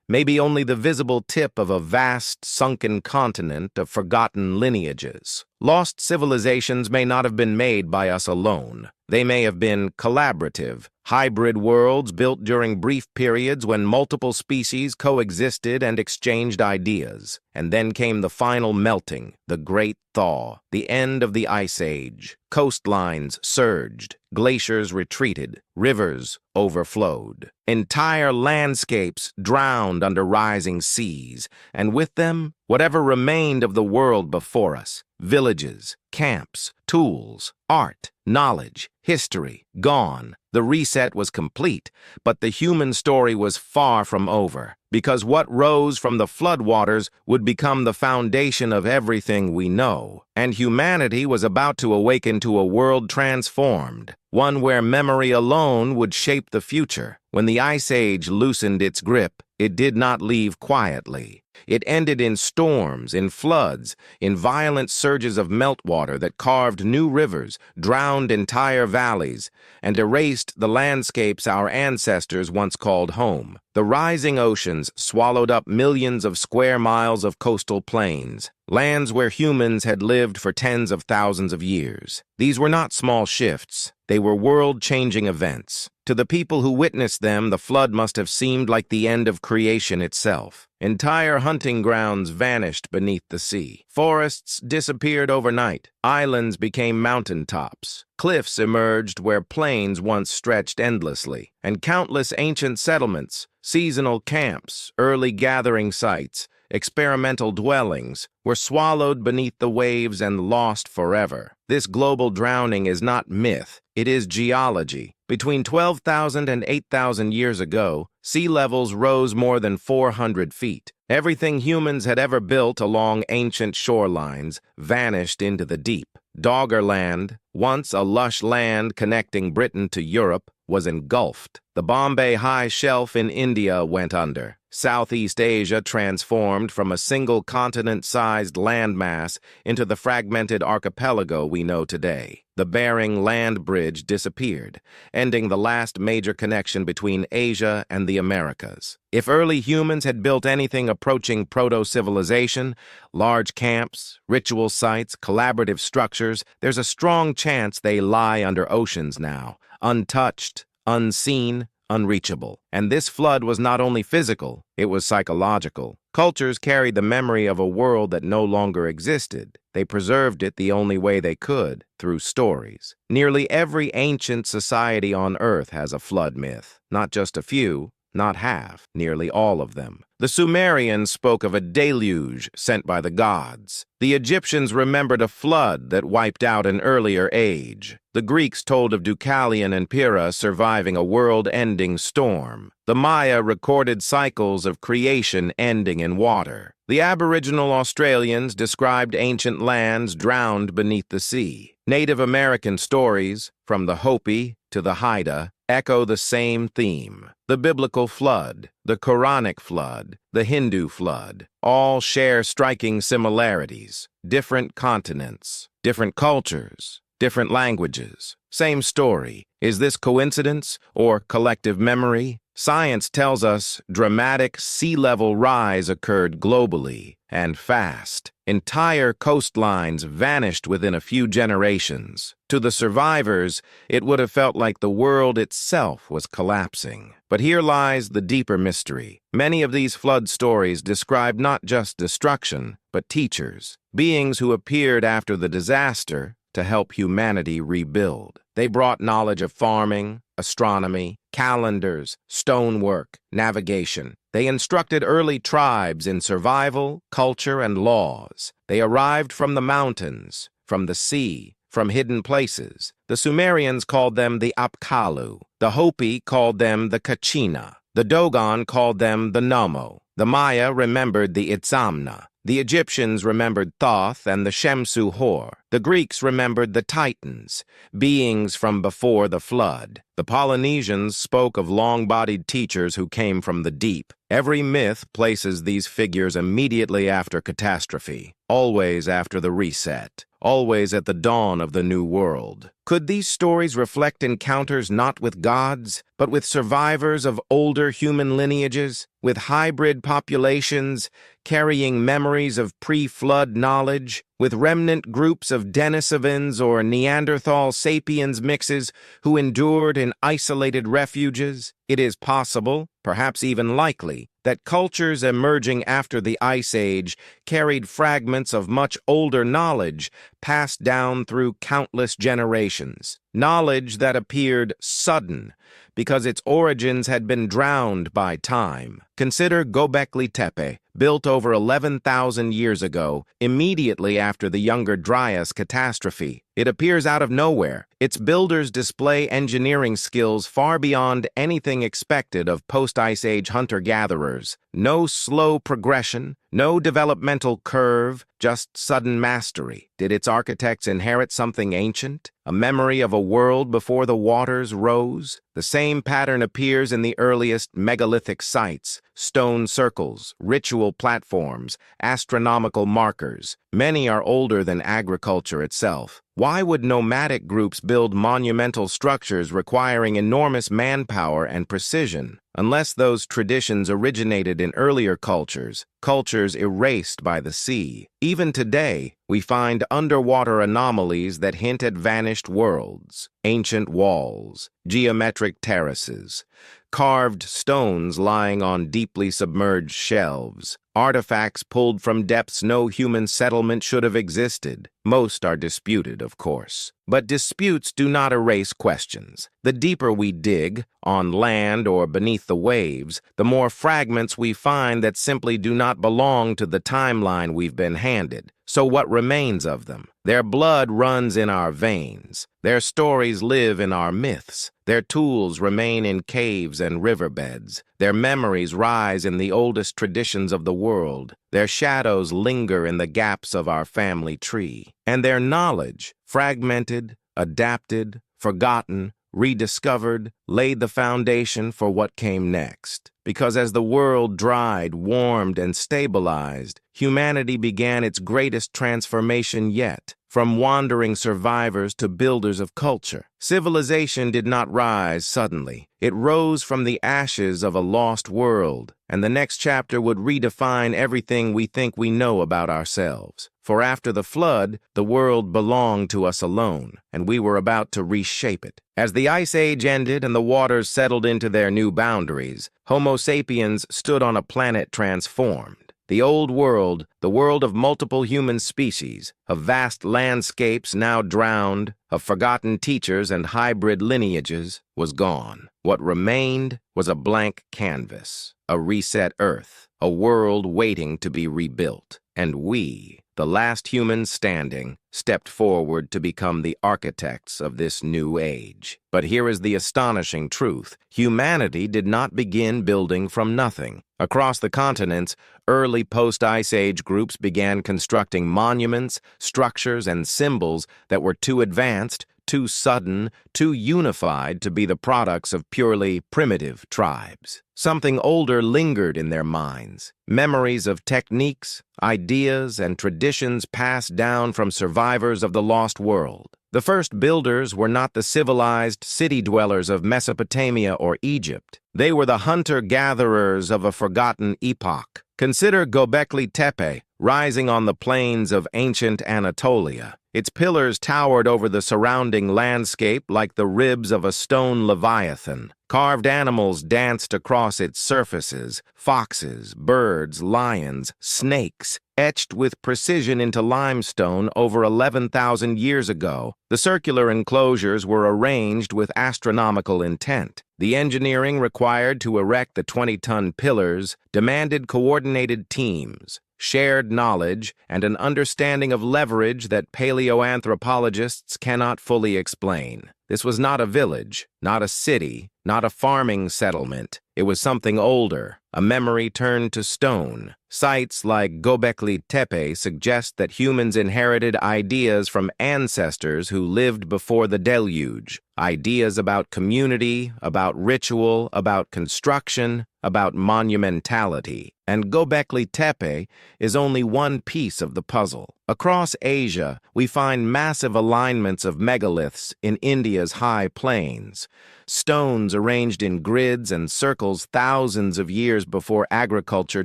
may be only the visible tip of a vast, sunken continent of forgotten lineages. Lost civilizations may not have been made by us alone. They may have been collaborative, hybrid worlds built during brief periods when multiple species coexisted and exchanged ideas. And then came the final melting, the Great Thaw, the end of the Ice Age. Coastlines surged, glaciers retreated, rivers overflowed. Entire landscapes drowned under rising seas, and with them, whatever remained of the world before us. Villages, camps, tools, art, knowledge, history, gone. The reset was complete, but the human story was far from over, because what rose from the floodwaters would become the foundation of everything we know, and humanity was about to awaken to a world transformed, one where memory alone would shape the future. When the Ice Age loosened its grip, it did not leave quietly. It ended in storms, in floods, in violent surges of meltwater that carved new rivers, drowned entire valleys, and erased the landscapes our ancestors once called home. The rising oceans swallowed up millions of square miles of coastal plains, lands where humans had lived for tens of thousands of years. These were not small shifts. They were world-changing events. To the people who witnessed them, the flood must have seemed like the end of creation itself. Entire hunting grounds vanished beneath the sea. Forests disappeared overnight. Islands became mountaintops. Cliffs emerged where plains once stretched endlessly. And countless ancient settlements, seasonal camps, early gathering sites, experimental dwellings, were swallowed beneath the waves and lost forever. This global drowning is not myth, it is geology. Between 12,000 and 8,000 years ago, sea levels rose more than 400 feet. Everything humans had ever built along ancient shorelines vanished into the deep. Doggerland, once a lush land connecting Britain to Europe, was engulfed. The Bombay High Shelf in India went under. Southeast Asia transformed from a single continent-sized landmass into the fragmented archipelago we know today. The Bering Land Bridge disappeared, ending the last major connection between Asia and the Americas. If early humans had built anything approaching proto-civilization, large camps, ritual sites, collaborative structures, there's a strong chance they lie under oceans now, untouched, unseen, unreachable. And this flood was not only physical, it was psychological. Cultures carried the memory of a world that no longer existed. They preserved it the only way they could, through stories. Nearly every ancient society on Earth has a flood myth. Not just a few, not half, nearly all of them. The Sumerians spoke of a deluge sent by the gods. The Egyptians remembered a flood that wiped out an earlier age. The Greeks told of Deucalion and Pyrrha surviving a world-ending storm. The Maya recorded cycles of creation ending in water. The Aboriginal Australians described ancient lands drowned beneath the sea. Native American stories, from the Hopi to the Haida, echo the same theme. The biblical flood, the Quranic flood, the Hindu flood, all share striking similarities. Different continents, different cultures, different languages. Same story. Is this coincidence or collective memory? Science tells us dramatic sea level rise occurred globally, and fast. Entire coastlines vanished within a few generations. To the survivors, it would have felt like the world itself was collapsing. But here lies the deeper mystery. Many of these flood stories describe not just destruction, but teachers, beings who appeared after the disaster to help humanity rebuild. They brought knowledge of farming, astronomy, calendars, stonework, navigation. They instructed early tribes in survival, culture, and laws. They arrived from the mountains, from the sea, from hidden places. The Sumerians called them the Apkallu. The Hopi called them the Kachina. The Dogon called them the Namo. The Maya remembered the Itzamna. The Egyptians remembered Thoth and the Shemsu Hor. The Greeks remembered the Titans, beings from before the flood. The Polynesians spoke of long-bodied teachers who came from the deep. Every myth places these figures immediately after catastrophe, always after the reset, always at the dawn of the new world. Could these stories reflect encounters not with gods, but with survivors of older human lineages, with hybrid populations carrying memories of pre-flood knowledge, with remnant groups of Denisovans or Neanderthal sapiens mixes who endured in isolated refuges? It is possible, perhaps even likely, that cultures emerging after the Ice Age carried fragments of much older knowledge passed down through countless generations. Knowledge that appeared sudden because its origins had been drowned by time. Consider Göbekli Tepe, built over 11,000 years ago, immediately after the Younger Dryas catastrophe. It appears out of nowhere. Its builders display engineering skills far beyond anything expected of post-Ice Age hunter-gatherers. No slow progression, no developmental curve, just sudden mastery. Did its architects inherit something ancient? A memory of a world before the waters rose? The same pattern appears in the earliest megalithic sites, stone circles, ritual platforms, astronomical markers. Many are older than agriculture itself. Why would nomadic groups build monumental structures requiring enormous manpower and precision? Unless those traditions originated in earlier cultures, cultures erased by the sea. Even today, we find underwater anomalies that hint at vanished worlds, ancient walls, geometric terraces, carved stones lying on deeply submerged shelves, artifacts pulled from depths no human settlement should have existed. Most are disputed, of course. But disputes do not erase questions. The deeper we dig, on land or beneath the waves, the more fragments we find that simply do not belong to the timeline we've been handed. So what remains of them? Their blood runs in our veins. Their stories live in our myths. Their tools remain in caves and riverbeds. Their memories rise in the oldest traditions of the world. Their shadows linger in the gaps of our family tree. And their knowledge, fragmented, adapted, forgotten, rediscovered, laid the foundation for what came next. Because as the world dried, warmed, and stabilized, humanity began its greatest transformation yet. From wandering survivors to builders of culture, civilization did not rise suddenly. It rose from the ashes of a lost world, and the next chapter would redefine everything we think we know about ourselves. For after the flood, the world belonged to us alone, and we were about to reshape it. As the Ice Age ended and the waters settled into their new boundaries, Homo sapiens stood on a planet transformed. The old world, the world of multiple human species, of vast landscapes now drowned, of forgotten teachers and hybrid lineages, was gone. What remained was a blank canvas, a reset Earth, a world waiting to be rebuilt. And we, the last humans standing, stepped forward to become the architects of this new age. But here is the astonishing truth. Humanity did not begin building from nothing. Across the continents, early post-Ice Age groups began constructing monuments, structures, and symbols that were too advanced, too sudden, too unified to be the products of purely primitive tribes. Something older lingered in their minds, memories of techniques, ideas, and traditions passed down from survivors of the lost world. The first builders were not the civilized city dwellers of Mesopotamia or Egypt. They were the hunter-gatherers of a forgotten epoch. Consider Göbekli Tepe, rising on the plains of ancient Anatolia. Its pillars towered over the surrounding landscape like the ribs of a stone leviathan. Carved animals danced across its surfaces, foxes, birds, lions, snakes, etched with precision into limestone over 11,000 years ago. The circular enclosures were arranged with astronomical intent. The engineering required to erect the 20-ton pillars demanded coordinated teams, shared knowledge, and an understanding of leverage that paleoanthropologists cannot fully explain. This was not a village, not a city, not a farming settlement. It was something older, a memory turned to stone. Sites like Göbekli Tepe suggest that humans inherited ideas from ancestors who lived before the deluge. Ideas about community, about ritual, about construction, about monumentality. And Göbekli Tepe is only one piece of the puzzle. Across Asia, we find massive alignments of megaliths in India's high plains, stones arranged in grids and circles thousands of years before agriculture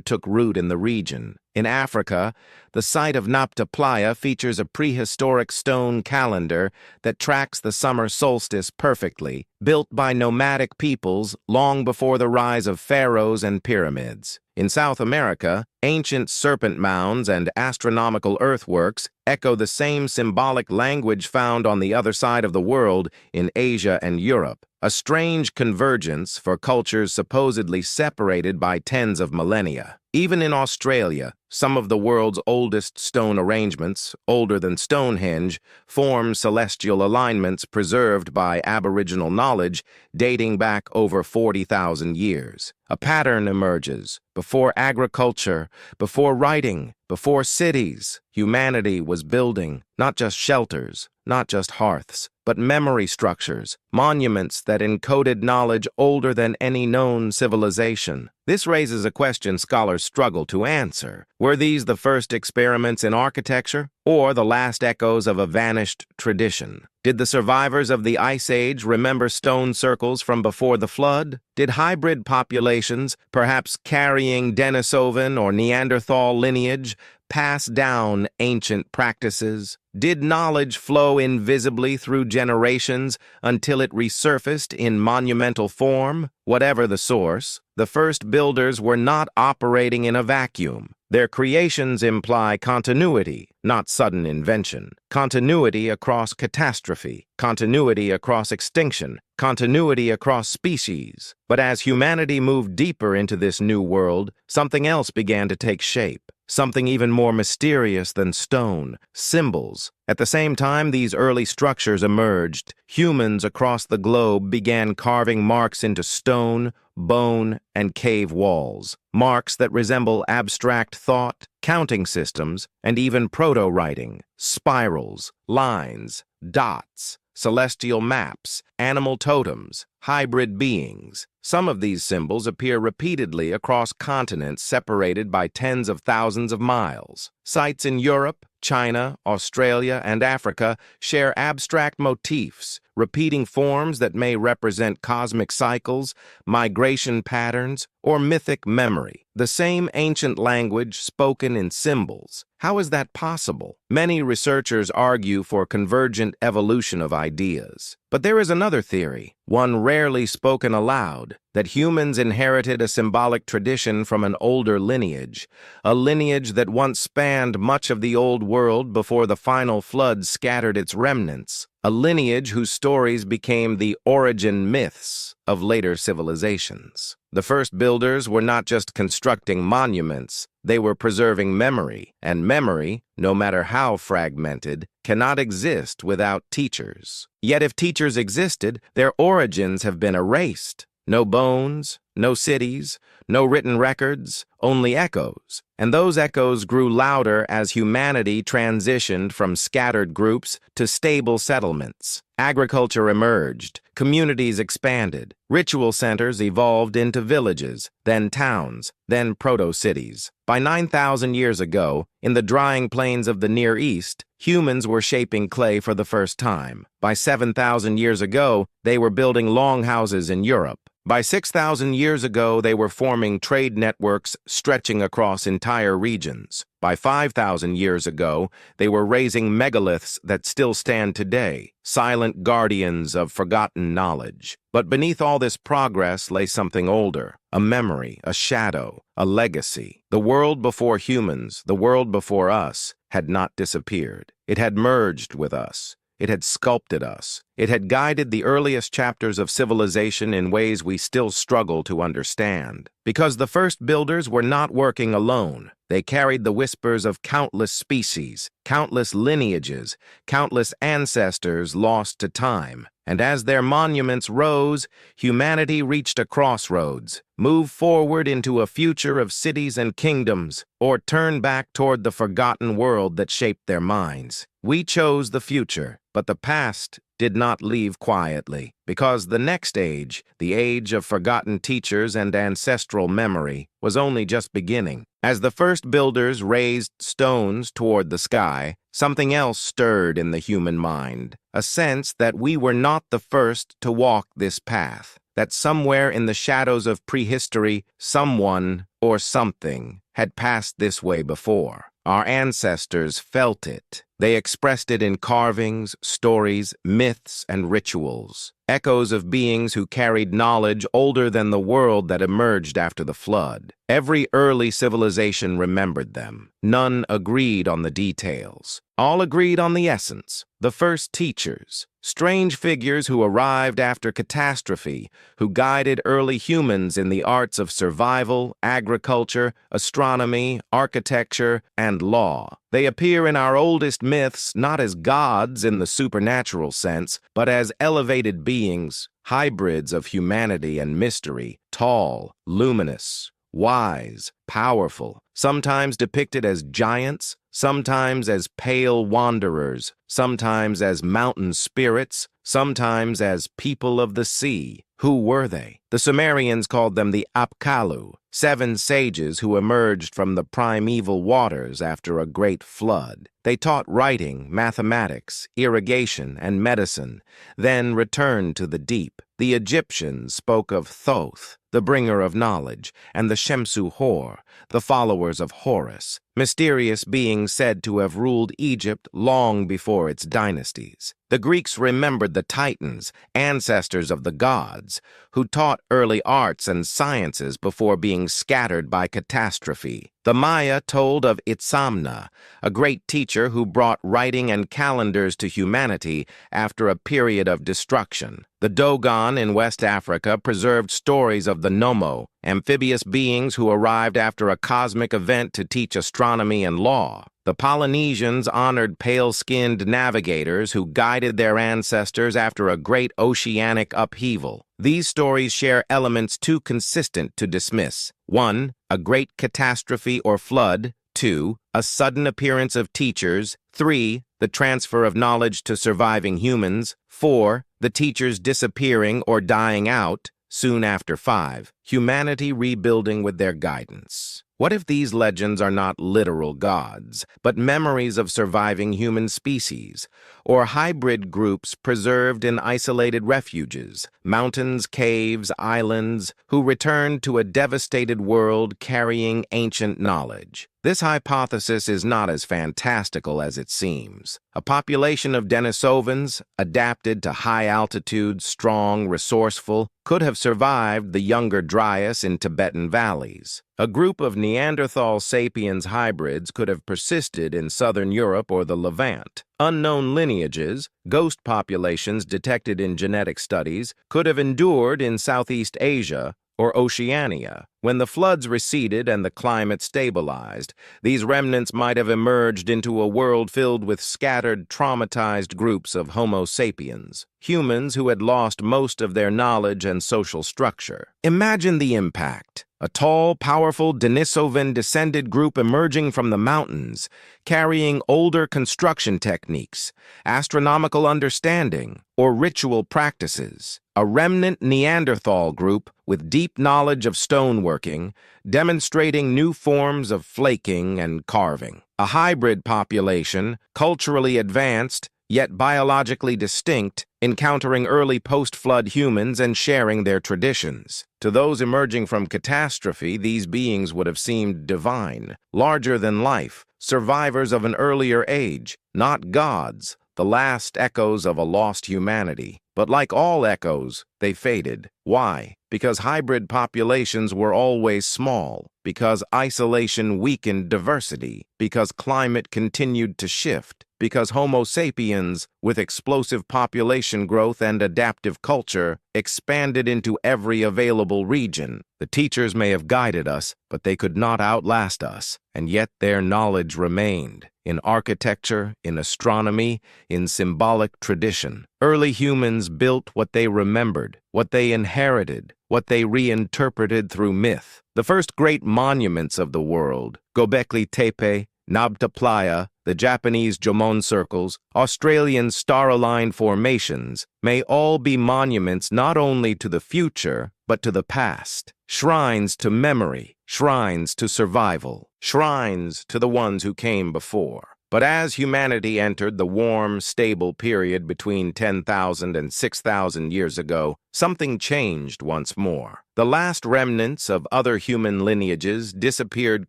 took root in the region. In Africa, the site of Nabta Playa features a prehistoric stone calendar that tracks the summer solstice perfectly, built by nomadic peoples long before the rise of pharaohs and pyramids. In South America, ancient serpent mounds and astronomical earthworks echo the same symbolic language found on the other side of the world in Asia and Europe, a strange convergence for cultures supposedly separated by tens of millennia. Even in Australia, some of the world's oldest stone arrangements, older than Stonehenge, form celestial alignments preserved by Aboriginal knowledge dating back over 40,000 years. A pattern emerges. Before agriculture, before writing, before cities, humanity was building not just shelters, not just hearths, but memory structures, monuments that encoded knowledge older than any known civilization. This raises a question scholars struggle to answer. Were these the first experiments in architecture, or the last echoes of a vanished tradition? Did the survivors of the Ice Age remember stone circles from before the flood? Did hybrid populations, perhaps carrying Denisovan or Neanderthal lineage, pass down ancient practices? Did knowledge flow invisibly through generations until it resurfaced in monumental form? Whatever the source, the first builders were not operating in a vacuum. Their creations imply continuity, not sudden invention. Continuity across catastrophe, continuity across extinction, continuity across species. But as humanity moved deeper into this new world, something else began to take shape. Something even more mysterious than stone, symbols. At the same time these early structures emerged, humans across the globe began carving marks into stone, bone, and cave walls. Marks that resemble abstract thought, counting systems, and even proto-writing. Spirals, lines, dots, celestial maps, animal totems, hybrid beings. Some of these symbols appear repeatedly across continents separated by tens of thousands of miles. Sites in Europe, China, Australia, and Africa share abstract motifs, repeating forms that may represent cosmic cycles, migration patterns, or mythic memory. The same ancient language spoken in symbols. How is that possible? Many researchers argue for convergent evolution of ideas. But there is another theory, one rarely spoken aloud, that humans inherited a symbolic tradition from an older lineage, a lineage that once spanned much of the old world before the final flood scattered its remnants, a lineage whose stories became the origin myths of later civilizations. The first builders were not just constructing monuments, they were preserving memory, and memory, no matter how fragmented, cannot exist without teachers. Yet if teachers existed, their origins have been erased. No bones, no cities, no written records, only echoes. And those echoes grew louder as humanity transitioned from scattered groups to stable settlements. Agriculture emerged, communities expanded, ritual centers evolved into villages, then towns, then proto-cities. By 9,000 years ago, in the drying plains of the Near East, humans were shaping clay for the first time. By 7,000 years ago, they were building longhouses in Europe. By 6,000 years ago, they were forming trade networks stretching across entire regions. By 5,000 years ago, they were raising megaliths that still stand today, silent guardians of forgotten knowledge. But beneath all this progress lay something older, a memory, a shadow, a legacy. The world before humans, the world before us, had not disappeared. It had merged with us. It had sculpted us. It had guided the earliest chapters of civilization in ways we still struggle to understand. Because the first builders were not working alone. They carried the whispers of countless species, countless lineages, countless ancestors lost to time. And as their monuments rose, humanity reached a crossroads, moved forward into a future of cities and kingdoms, or turned back toward the forgotten world that shaped their minds. We chose the future, but the past did not leave quietly, because the next age, the age of forgotten teachers and ancestral memory, was only just beginning. As the first builders raised stones toward the sky, something else stirred in the human mind, a sense that we were not the first to walk this path, that somewhere in the shadows of prehistory, someone or something had passed this way before. Our ancestors felt it. They expressed it in carvings, stories, myths, and rituals, echoes of beings who carried knowledge older than the world that emerged after the flood. Every early civilization remembered them. None agreed on the details. All agreed on the essence. The first teachers, strange figures who arrived after catastrophe, who guided early humans in the arts of survival, agriculture, astronomy, architecture, and law. They appear in our oldest myths not as gods in the supernatural sense, but as elevated beings, hybrids of humanity and mystery, tall, luminous, wise, powerful, sometimes depicted as giants, sometimes as pale wanderers, sometimes as mountain spirits, sometimes as people of the sea. Who were they? The Sumerians called them the Apkallu, 7 sages who emerged from the primeval waters after a great flood. They taught writing, mathematics, irrigation, and medicine, then returned to the deep. The Egyptians spoke of Thoth, the bringer of knowledge, and the Shemsu Hor, the followers of Horus. mysterious beings said to have ruled Egypt long before its dynasties. The Greeks remembered the Titans, ancestors of the gods, who taught early arts and sciences before being scattered by catastrophe. The Maya told of Itzamna, a great teacher who brought writing and calendars to humanity after a period of destruction. The Dogon in West Africa preserved stories of the Nomo, amphibious beings who arrived after a cosmic event to teach astronomy and law. The Polynesians honored pale-skinned navigators who guided their ancestors after a great oceanic upheaval. These stories share elements too consistent to dismiss. 1. A great catastrophe or flood. 2. A sudden appearance of teachers. 3. The transfer of knowledge to surviving humans. 4. The teachers disappearing or dying out soon after. 5. Humanity rebuilding with their guidance. What if these legends are not literal gods, but memories of surviving human species, or hybrid groups preserved in isolated refuges, mountains, caves, islands, who returned to a devastated world carrying ancient knowledge? This hypothesis is not as fantastical as it seems. A population of Denisovans, adapted to high altitude, strong, resourceful, could have survived the younger Dryas in Tibetan valleys. A group of Neanderthal sapiens hybrids could have persisted in southern Europe or the Levant. Unknown lineages, ghost populations detected in genetic studies, could have endured in Southeast Asia or Oceania. When the floods receded and the climate stabilized, these remnants might have emerged into a world filled with scattered, traumatized groups of Homo sapiens, humans who had lost most of their knowledge and social structure. Imagine the impact. A tall, powerful Denisovan descended group emerging from the mountains, carrying older construction techniques, astronomical understanding, or ritual practices. A remnant Neanderthal group with deep knowledge of stoneworking, demonstrating new forms of flaking and carving. A hybrid population, culturally advanced, yet biologically distinct, encountering early post-flood humans and sharing their traditions. To those emerging from catastrophe, these beings would have seemed divine, larger than life, survivors of an earlier age, not gods, the last echoes of a lost humanity. But like all echoes, they faded. Why? Because hybrid populations were always small, because isolation weakened diversity, because climate continued to shift, because Homo sapiens, with explosive population growth and adaptive culture, expanded into every available region. The teachers may have guided us, but they could not outlast us, and yet their knowledge remained. In architecture, in astronomy, in symbolic tradition. Early humans built what they remembered, what they inherited, what they reinterpreted through myth. The first great monuments of the world, Göbekli Tepe, Nabta Playa, the Japanese Jomon circles, Australian star-aligned formations, may all be monuments not only to the future, but to the past. Shrines to memory, shrines to survival, shrines to the ones who came before. But as humanity entered the warm, stable period between 10,000 and 6,000 years ago, something changed once more. The last remnants of other human lineages disappeared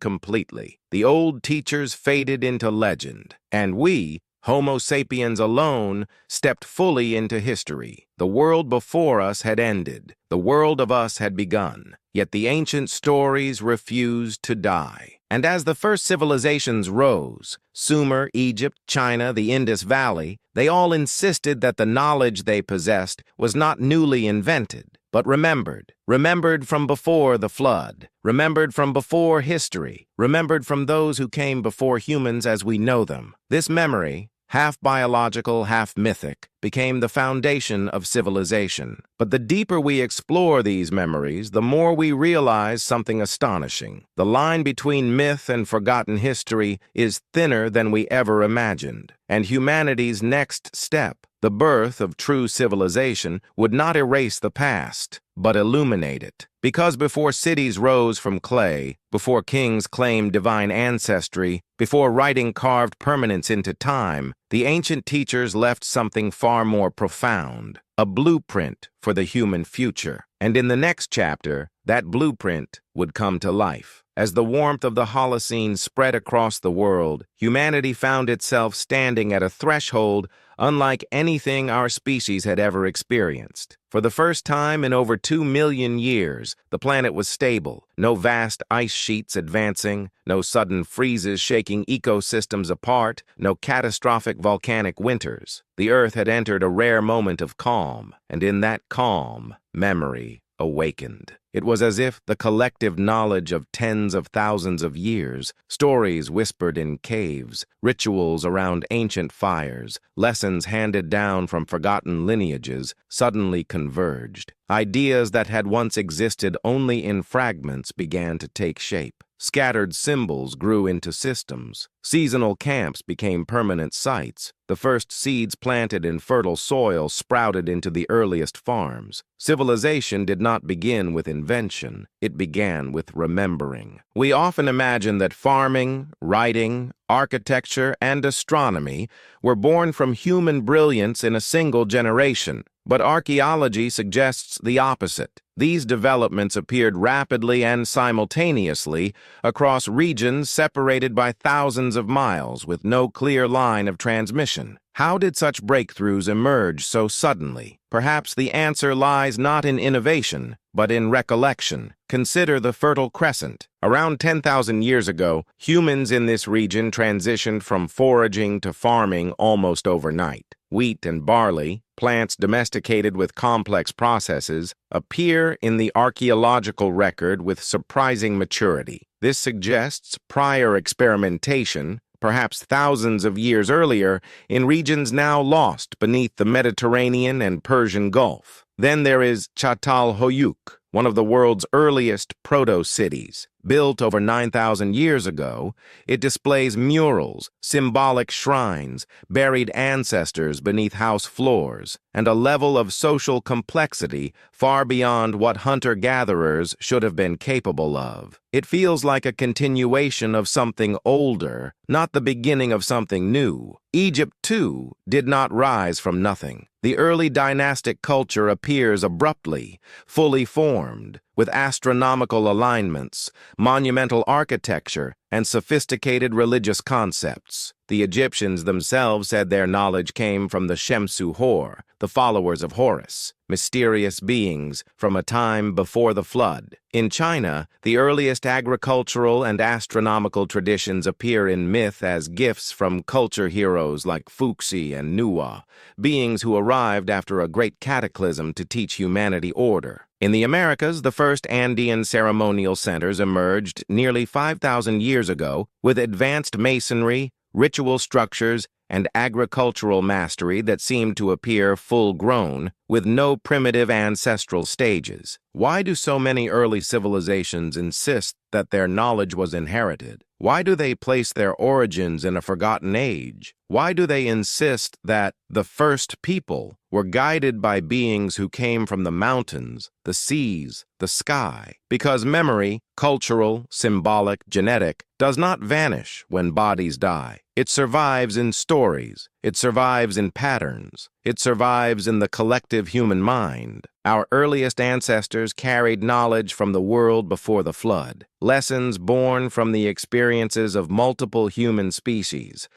completely. The old teachers faded into legend, and we, Homo sapiens alone, stepped fully into history. The world before us had ended. The world of us had begun. Yet the ancient stories refused to die. And as the first civilizations rose, Sumer, Egypt, China, the Indus Valley, they all insisted that the knowledge they possessed was not newly invented, but remembered from before the flood, remembered from before history, remembered from those who came before humans as we know them. This memory, half biological, half mythic, became the foundation of civilization. But the deeper we explore these memories, the more we realize something astonishing. The line between myth and forgotten history is thinner than we ever imagined. And humanity's next step, the birth of true civilization, would not erase the past, but illuminate it. Because before cities rose from clay, before kings claimed divine ancestry, before writing carved permanence into time, the ancient teachers left something far more profound, a blueprint for the human future. And in the next chapter, that blueprint would come to life. As the warmth of the Holocene spread across the world, humanity found itself standing at a threshold unlike anything our species had ever experienced. For the first time in over 2 million years, the planet was stable. No vast ice sheets advancing, no sudden freezes shaking ecosystems apart, no catastrophic volcanic winters. The Earth had entered a rare moment of calm, and in that calm, memory awakened. It was as if the collective knowledge of tens of thousands of years, stories whispered in caves, rituals around ancient fires, lessons handed down from forgotten lineages, suddenly converged. Ideas that had once existed only in fragments began to take shape. Scattered symbols grew into systems. Seasonal camps became permanent sites. The first seeds planted in fertile soil sprouted into the earliest farms. Civilization did not begin with invention. It began with remembering. We often imagine that farming, writing, architecture, and astronomy were born from human brilliance in a single generation. But archaeology suggests the opposite. These developments appeared rapidly and simultaneously across regions separated by thousands of miles with no clear line of transmission. How did such breakthroughs emerge so suddenly? Perhaps the answer lies not in innovation, but in recollection. Consider the Fertile Crescent. Around 10,000 years ago, humans in this region transitioned from foraging to farming almost overnight. Wheat and barley, plants domesticated with complex processes, appear in the archaeological record with surprising maturity. This suggests prior experimentation, perhaps thousands of years earlier, in regions now lost beneath the Mediterranean and Persian Gulf. Then there is Çatalhöyük, one of the world's earliest proto-cities. Built over 9,000 years ago, it displays murals, symbolic shrines, buried ancestors beneath house floors, and a level of social complexity far beyond what hunter-gatherers should have been capable of. It feels like a continuation of something older, not the beginning of something new. Egypt, too, did not rise from nothing. The early dynastic culture appears abruptly, fully formed, with astronomical alignments, monumental architecture, and sophisticated religious concepts. The Egyptians themselves said their knowledge came from the Shemsu Hor, the followers of Horus, mysterious beings from a time before the flood. In China, the earliest agricultural and astronomical traditions appear in myth as gifts from culture heroes like Fuxi and Nuwa, beings who arrived after a great cataclysm to teach humanity order. In the Americas, the first Andean ceremonial centers emerged nearly 5,000 years ago with advanced masonry, ritual structures, and agricultural mastery that seemed to appear full-grown, with no primitive ancestral stages. Why do so many early civilizations insist that their knowledge was inherited? Why do they place their origins in a forgotten age? Why do they insist that the first people were guided by beings who came from the mountains, the seas, the sky? Because memory, cultural, symbolic, genetic, does not vanish when bodies die. It survives in stories. It survives in patterns. It survives in the collective human mind. Our earliest ancestors carried knowledge from the world before the flood, lessons born from the experiences of multiple human species,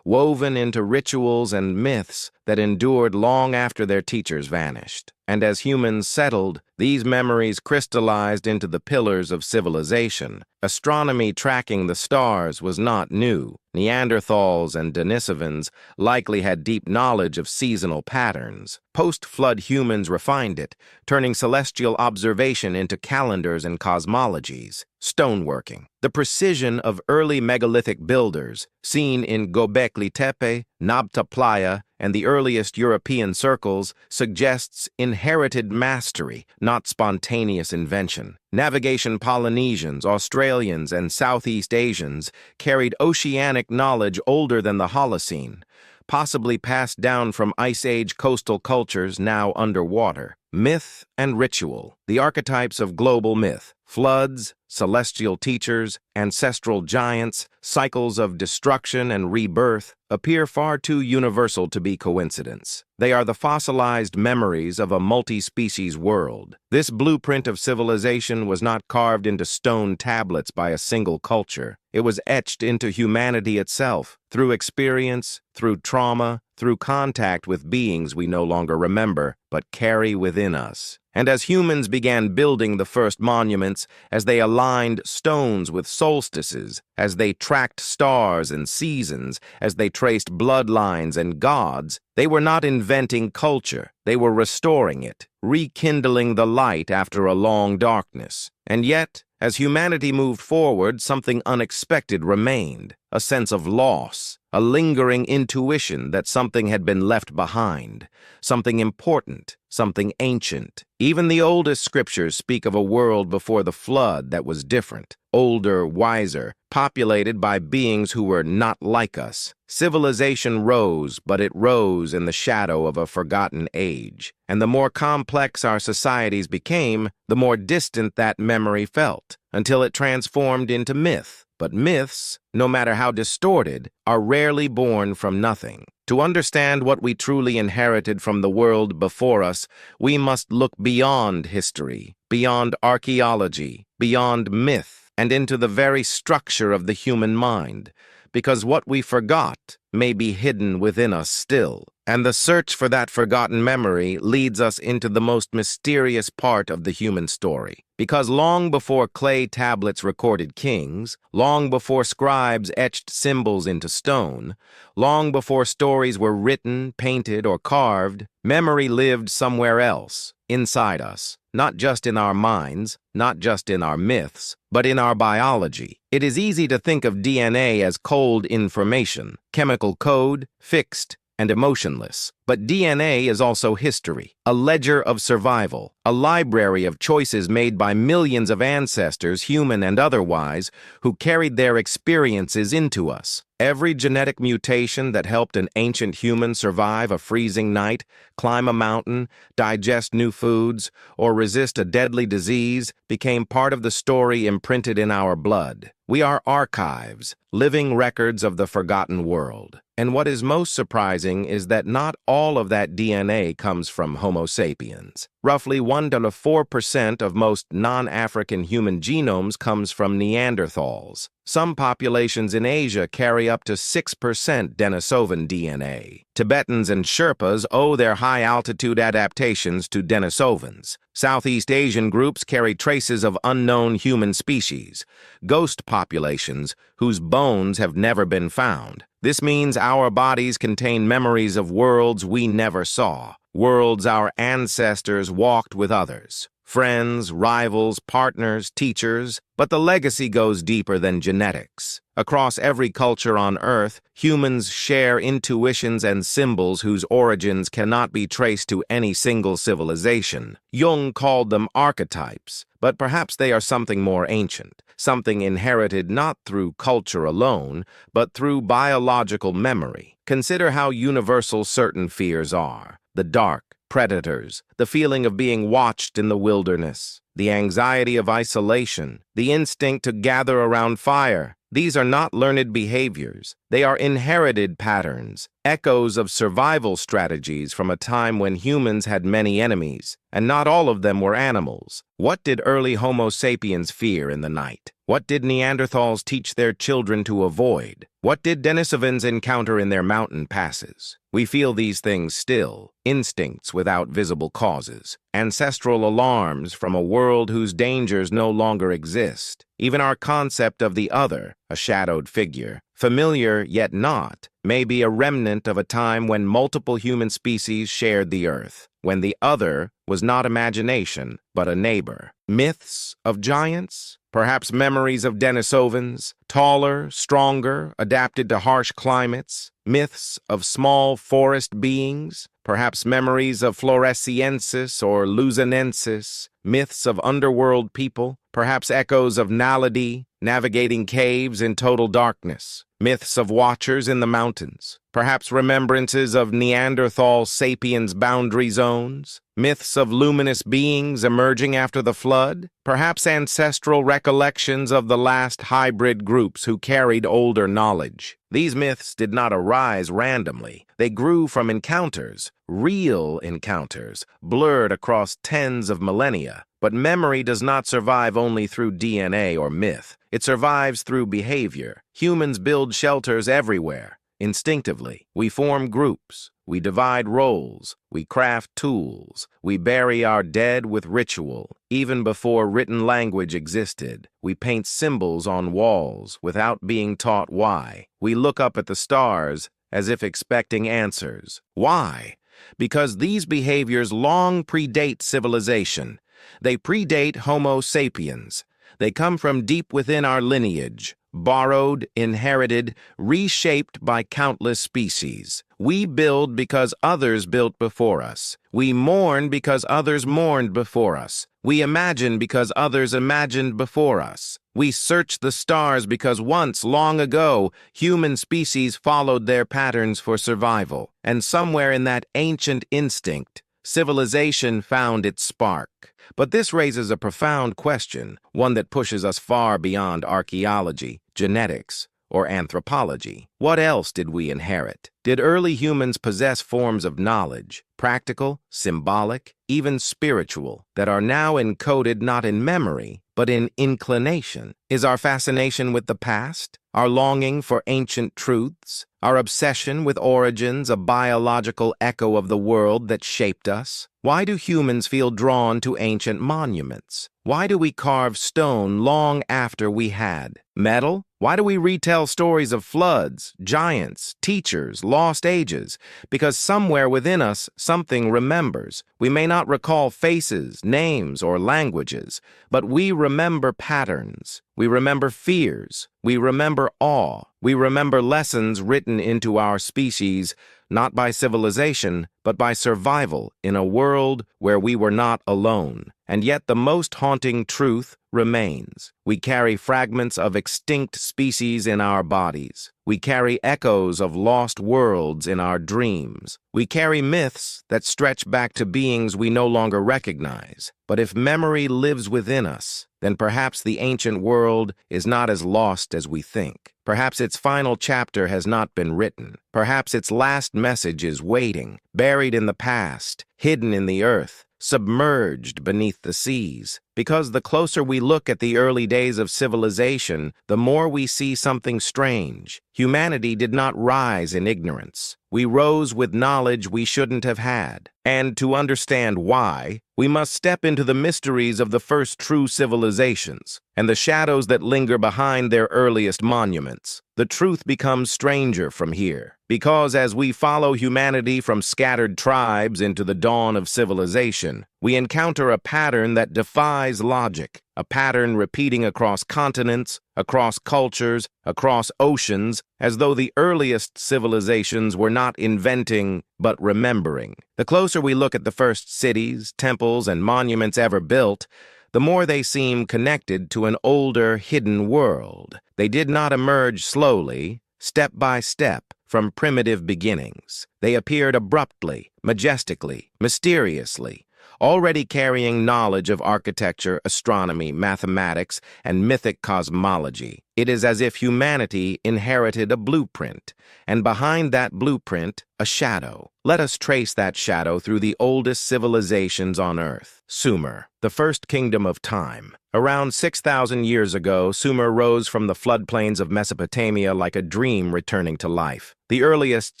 woven into rituals and myths that endured long after their teachers vanished. And as humans settled, these memories crystallized into the pillars of civilization. Astronomy tracking the stars was not new. Neanderthals and Denisovans likely had deep knowledge of seasonal patterns. Post-flood humans refined it, turning celestial observation into calendars and cosmologies. Stoneworking. The precision of early megalithic builders, seen in Göbekli Tepe, Nabta Playa, and the earliest European circles, suggests inherited mastery, not spontaneous invention. Navigation Polynesians, Australians, and Southeast Asians carried oceanic knowledge older than the Holocene, possibly passed down from Ice Age coastal cultures now underwater. Myth and ritual, the archetypes of global myth. Floods, celestial teachers, ancestral giants, cycles of destruction and rebirth appear far too universal to be coincidence. They are the fossilized memories of a multi-species world. This blueprint of civilization was not carved into stone tablets by a single culture. It was etched into humanity itself, through experience, through trauma, through contact with beings we no longer remember, but carry within us. And as humans began building the first monuments, as they aligned stones with solstices, as they tracked stars and seasons, as they traced bloodlines and gods, they were not inventing culture, they were restoring it, rekindling the light after a long darkness. And yet, as humanity moved forward, something unexpected remained, a sense of loss, a lingering intuition that something had been left behind, something important, something ancient. Even the oldest scriptures speak of a world before the flood that was different, older, wiser, populated by beings who were not like us. Civilization rose, but it rose in the shadow of a forgotten age. And the more complex our societies became, the more distant that memory felt, until it transformed into myth. But myths, no matter how distorted, are rarely born from nothing. To understand what we truly inherited from the world before us, we must look beyond history, beyond archaeology, beyond myth, and into the very structure of the human mind, because what we forgot may be hidden within us still. And the search for that forgotten memory leads us into the most mysterious part of the human story. Because long before clay tablets recorded kings, long before scribes etched symbols into stone, long before stories were written, painted, or carved, memory lived somewhere else, inside us, not just in our minds, not just in our myths, but in our biology. It is easy to think of DNA as cold information, chemical code, fixed, and emotionless. But DNA is also history, a ledger of survival, a library of choices made by millions of ancestors, human and otherwise, who carried their experiences into us. Every genetic mutation that helped an ancient human survive a freezing night, climb a mountain, digest new foods, or resist a deadly disease became part of the story imprinted in our blood. We are archives, living records of the forgotten world. And what is most surprising is that not all of that DNA comes from Homo sapiens. Roughly 1 to 4% of most non-African human genomes comes from Neanderthals. Some populations in Asia carry up to 6% Denisovan DNA. Tibetans and Sherpas owe their high-altitude adaptations to Denisovans. Southeast Asian groups carry traces of unknown human species, ghost populations whose bones have never been found. This means our bodies contain memories of worlds we never saw, worlds our ancestors walked with others. Friends, rivals, partners, teachers, but the legacy goes deeper than genetics. Across every culture on Earth, humans share intuitions and symbols whose origins cannot be traced to any single civilization. Jung called them archetypes, but perhaps they are something more ancient, something inherited not through culture alone, but through biological memory. Consider how universal certain fears are: the dark, predators, the feeling of being watched in the wilderness, the anxiety of isolation, the instinct to gather around fire. These are not learned behaviors. They are inherited patterns, echoes of survival strategies from a time when humans had many enemies, and not all of them were animals. What did early Homo sapiens fear in the night? What did Neanderthals teach their children to avoid? What did Denisovans encounter in their mountain passes? We feel these things still, instincts without visible causes, ancestral alarms from a world whose dangers no longer exist. Even our concept of the other, a shadowed figure, familiar yet not, may be a remnant of a time when multiple human species shared the earth, when the other was not imagination, but a neighbor. Myths of giants? Perhaps memories of Denisovans, taller, stronger, adapted to harsh climates. Myths of small forest beings? Perhaps memories of Floresiensis or Lusanensis. Myths of underworld people? Perhaps echoes of Naledi, navigating caves in total darkness, myths of watchers in the mountains, perhaps remembrances of Neanderthal sapiens boundary zones, myths of luminous beings emerging after the flood, perhaps ancestral recollections of the last hybrid groups who carried older knowledge. These myths did not arise randomly. They grew from encounters, real encounters, blurred across tens of millennia. But memory does not survive only through DNA or myth. It survives through behavior. Humans build shelters everywhere. Instinctively, we form groups. We divide roles. We craft tools. We bury our dead with ritual. Even before written language existed, we paint symbols on walls without being taught why. We look up at the stars as if expecting answers. Why? Because these behaviors long predate civilization. They predate Homo sapiens. They come from deep within our lineage, borrowed, inherited, reshaped by countless species. We build because others built before us. We mourn because others mourned before us. We imagine because others imagined before us. We search the stars because once, long ago, human species followed their patterns for survival. And somewhere in that ancient instinct, civilization found its spark. But this raises a profound question, one that pushes us far beyond archaeology, genetics, or anthropology. What else did we inherit? Did early humans possess forms of knowledge, practical, symbolic, even spiritual, that are now encoded not in memory, but in inclination? Is our fascination with the past, our longing for ancient truths, our obsession with origins a biological echo of the world that shaped us? Why do humans feel drawn to ancient monuments? Why do we carve stone long after we had metal? Why do we retell stories of floods, giants, teachers, lost ages? Because somewhere within us, something remembers. We may not recall faces, names, or languages, but we remember patterns. We remember fears. We remember awe. We remember lessons written into our species, not by civilization, but by survival in a world where we were not alone. And yet the most haunting truth remains. We carry fragments of extinct species in our bodies. We carry echoes of lost worlds in our dreams. We carry myths that stretch back to beings we no longer recognize. But if memory lives within us, then perhaps the ancient world is not as lost as we think. Perhaps its final chapter has not been written. Perhaps its last message is waiting, buried in the past, hidden in the earth, submerged beneath the seas. Because the closer we look at the early days of civilization, the more we see something strange. Humanity did not rise in ignorance. We rose with knowledge we shouldn't have had. And to understand why, we must step into the mysteries of the first true civilizations and the shadows that linger behind their earliest monuments. The truth becomes stranger from here, because as we follow humanity from scattered tribes into the dawn of civilization, we encounter a pattern that defies logic, a pattern repeating across continents, across cultures, across oceans, as though the earliest civilizations were not inventing, but remembering. The closer we look at the first cities, temples, and monuments ever built, the more they seem connected to an older, hidden world. They did not emerge slowly, step by step, from primitive beginnings. They appeared abruptly, majestically, mysteriously, already carrying knowledge of architecture, astronomy, mathematics, and mythic cosmology. It is as if humanity inherited a blueprint, and behind that blueprint, a shadow. Let us trace that shadow through the oldest civilizations on Earth. Sumer, the first kingdom of time. Around 6,000 years ago, Sumer rose from the floodplains of Mesopotamia like a dream returning to life. The earliest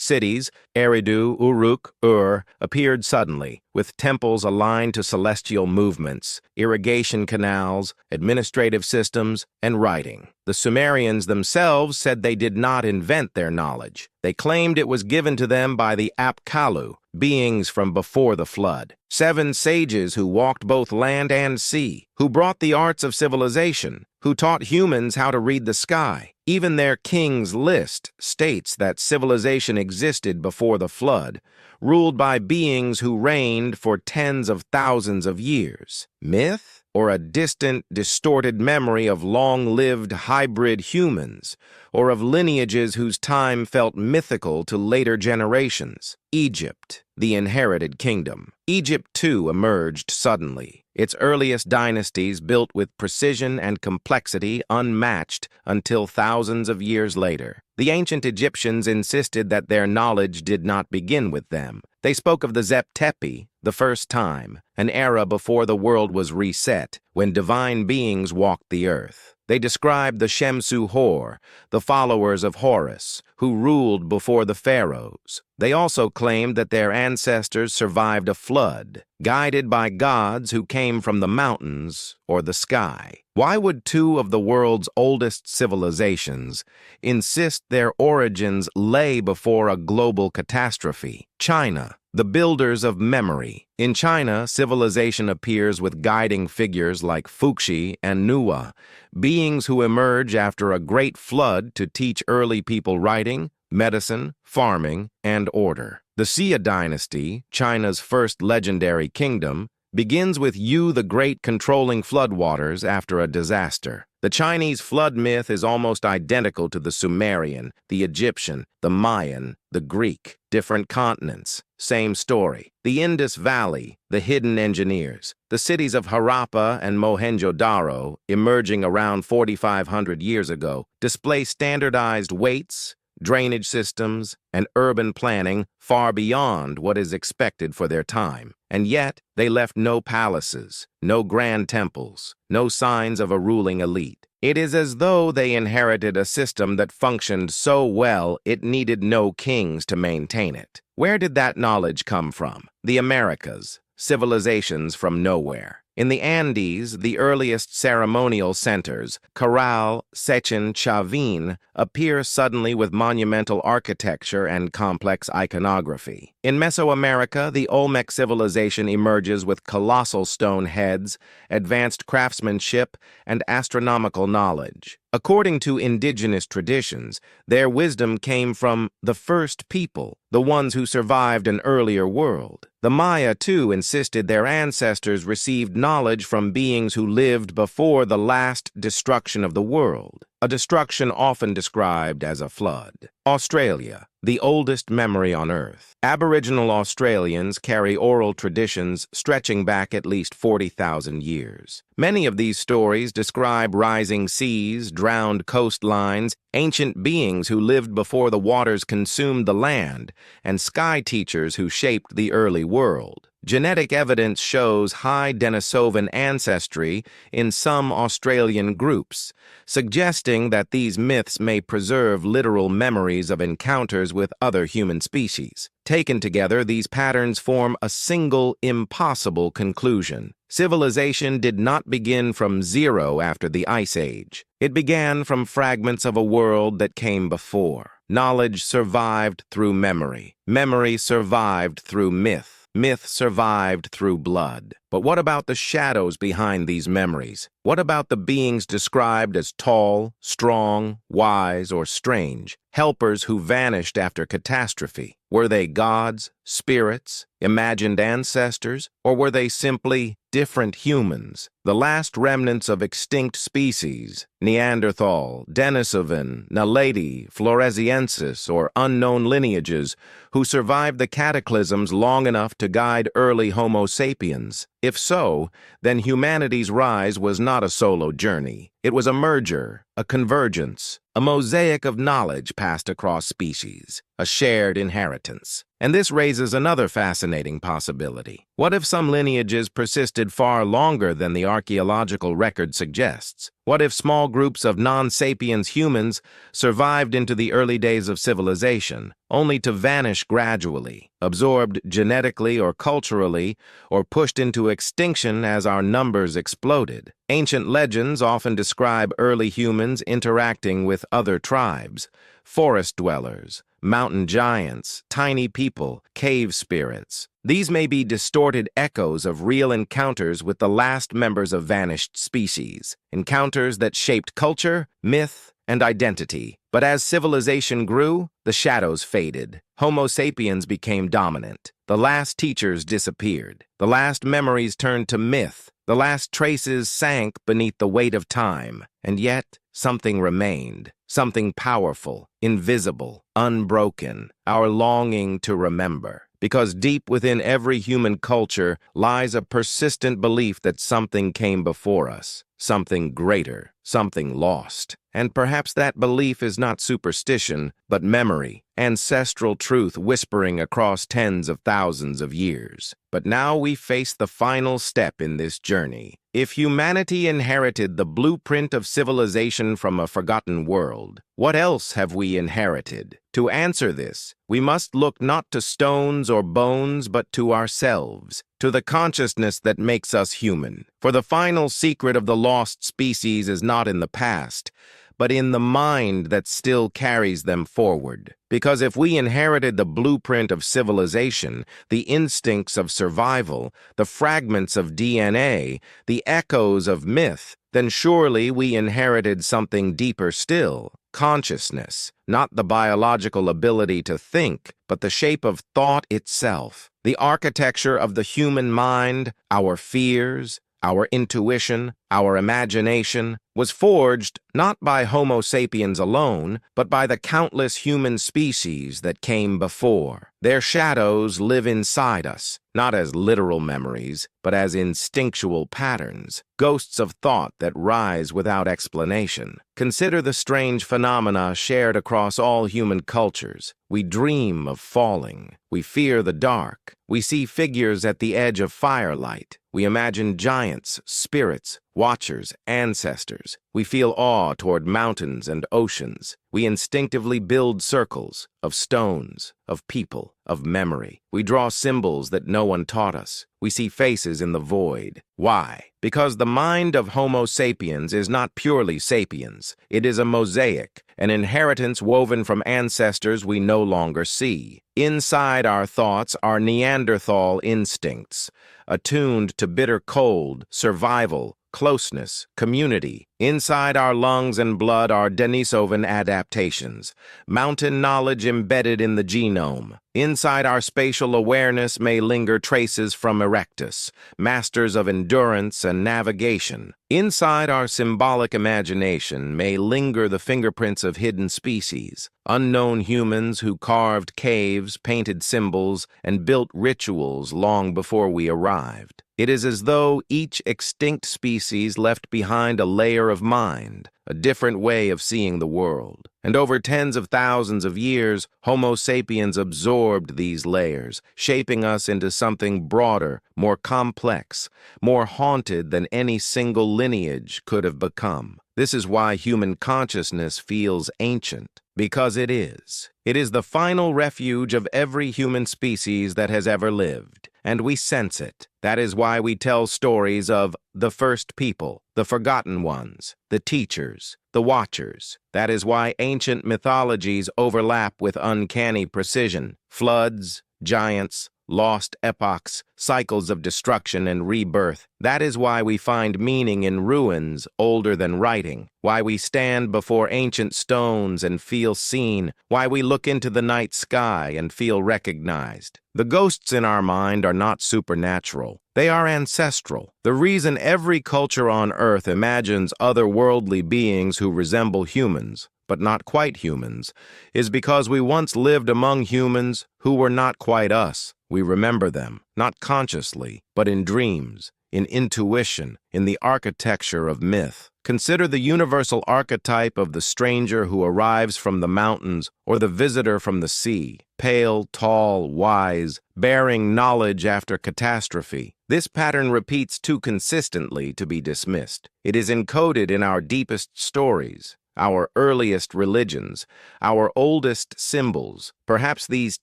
cities, Eridu, Uruk, Ur, appeared suddenly, with temples aligned to celestial movements, irrigation canals, administrative systems, and writing. The Sumerians themselves said they did not invent their knowledge. They claimed it was given to them by the Apkallu, beings from before the flood. 7 sages who walked both land and sea, who brought the arts of civilization, who taught humans how to read the sky. Even their king's list states that civilization existed before the flood, ruled by beings who reigned for tens of thousands of years. Myth? or a distant, distorted memory of long-lived hybrid humans, or of lineages whose time felt mythical to later generations. Egypt, the inherited kingdom. Egypt, too, emerged suddenly, its earliest dynasties built with precision and complexity unmatched until thousands of years later. The ancient Egyptians insisted that their knowledge did not begin with them. They spoke of the Zep Tepi, the first time, an era before the world was reset, when divine beings walked the earth. They described the Shemsu Hor, the followers of Horus, who ruled before the pharaohs. They also claimed that their ancestors survived a flood, guided by gods who came from the mountains or the sky. Why would two of the world's oldest civilizations insist their origins lay before a global catastrophe? China, the builders of memory. In China, civilization appears with guiding figures like Fuxi and Nuwa, beings who emerge after a great flood to teach early people writing, medicine, farming, and order. The Xia dynasty, China's first legendary kingdom, begins with Yu the Great controlling floodwaters after a disaster. The Chinese flood myth is almost identical to the Sumerian, the Egyptian, the Mayan, the Greek. Different continents, same story. The Indus Valley, the hidden engineers. The cities of Harappa and Mohenjo-Daro, emerging around 4,500 years ago, display standardized weights, drainage systems, and urban planning far beyond what is expected for their time. And yet, they left no palaces, no grand temples, no signs of a ruling elite. It is as though they inherited a system that functioned so well it needed no kings to maintain it. Where did that knowledge come from? The Americas, civilizations from nowhere. In the Andes, the earliest ceremonial centers, Caral, Sechin, Chavin, appear suddenly with monumental architecture and complex iconography. In Mesoamerica, the Olmec civilization emerges with colossal stone heads, advanced craftsmanship, and astronomical knowledge. According to indigenous traditions, their wisdom came from the first people, the ones who survived an earlier world. The Maya, too, insisted their ancestors received knowledge from beings who lived before the last destruction of the world, a destruction often described as a flood. Australia, the oldest memory on Earth. Aboriginal Australians carry oral traditions stretching back at least 40,000 years. Many of these stories describe rising seas, drowned coastlines, ancient beings who lived before the waters consumed the land, and sky teachers who shaped the early world. Genetic evidence shows high Denisovan ancestry in some Australian groups, suggesting that these myths may preserve literal memories of encounters with other human species. Taken together, these patterns form a single, impossible conclusion. Civilization did not begin from zero after the Ice Age. It began from fragments of a world that came before. Knowledge survived through memory. Memory survived through myth. Myth survived through blood. But what about the shadows behind these memories? What about the beings described as tall, strong, wise, or strange? Helpers who vanished after catastrophe. Were they gods, spirits, imagined ancestors, or were they simply different humans? The last remnants of extinct species, Neanderthal, Denisovan, Naledi, Floresiensis, or unknown lineages, who survived the cataclysms long enough to guide early Homo sapiens. If so, then humanity's rise was not a solo journey. It was a merger, a convergence, a mosaic of knowledge passed across species, a shared inheritance. And this raises another fascinating possibility. What if some lineages persisted far longer than the archaeological record suggests? What if small groups of non-sapiens humans survived into the early days of civilization, only to vanish gradually, absorbed genetically or culturally, or pushed into extinction as our numbers exploded? Ancient legends often describe early humans interacting with other tribes, forest dwellers, mountain giants, tiny people, cave spirits. These may be distorted echoes of real encounters with the last members of vanished species, encounters that shaped culture, myth, and identity. But as civilization grew, the shadows faded. Homo sapiens became dominant. The The last teachers disappeared. The last memories turned to myth. The last traces sank beneath the weight of time. And yet, something remained. Something powerful, invisible, unbroken. Our longing to remember. Because deep within every human culture lies a persistent belief that something came before us. Something greater, something lost. And perhaps that belief is not superstition, but memory, ancestral truth whispering across tens of thousands of years. But now we face the final step in this journey. If humanity inherited the blueprint of civilization from a forgotten world, what else have we inherited? To answer this, we must look not to stones or bones, but to ourselves, to the consciousness that makes us human. For the final secret of the lost species is not in the past, but in the mind that still carries them forward. Because if we inherited the blueprint of civilization, the instincts of survival, the fragments of DNA, the echoes of myth, then surely we inherited something deeper still, consciousness, not the biological ability to think, but the shape of thought itself, the architecture of the human mind, our fears, our intuition, our imagination, was forged not by Homo sapiens alone, but by the countless human species that came before. Their shadows live inside us, not as literal memories, but as instinctual patterns, ghosts of thought that rise without explanation. Consider the strange phenomena shared across all human cultures. We dream of falling. We fear the dark. We see figures at the edge of firelight. We imagine giants, spirits, watchers, ancestors. We feel awe toward mountains and oceans. We instinctively build circles of stones, of people, of memory. We draw symbols that no one taught us. We see faces in the void. Why? Because the mind of Homo sapiens is not purely sapiens. It is a mosaic, an inheritance woven from ancestors we no longer see. Inside our thoughts are Neanderthal instincts, attuned to bitter cold, survival, closeness, community. Inside our lungs and blood are Denisovan adaptations, mountain knowledge embedded in the genome. Inside our spatial awareness may linger traces from erectus, masters of endurance and navigation. Inside our symbolic imagination may linger the fingerprints of hidden species, unknown humans who carved caves, painted symbols, and built rituals long before we arrived. It is as though each extinct species left behind a layer of mind, a different way of seeing the world. And over tens of thousands of years, Homo sapiens absorbed these layers, shaping us into something broader, more complex, more haunted than any single lineage could have become. This is why human consciousness feels ancient, because it is. It is the final refuge of every human species that has ever lived, and we sense it. That is why we tell stories of the first people, the forgotten ones, the teachers, the watchers. That is why ancient mythologies overlap with uncanny precision. Floods, giants, lost epochs, cycles of destruction and rebirth. That is why we find meaning in ruins older than writing, why we stand before ancient stones and feel seen, why we look into the night sky and feel recognized. The ghosts in our mind are not supernatural. They are ancestral. The reason every culture on Earth imagines otherworldly beings who resemble humans, but not quite humans, is because we once lived among humans who were not quite us. We remember them, not consciously, but in dreams, in intuition, in the architecture of myth. Consider the universal archetype of the stranger who arrives from the mountains or the visitor from the sea, pale, tall, wise, bearing knowledge after catastrophe. This pattern repeats too consistently to be dismissed. It is encoded in our deepest stories, our earliest religions, our oldest symbols. Perhaps these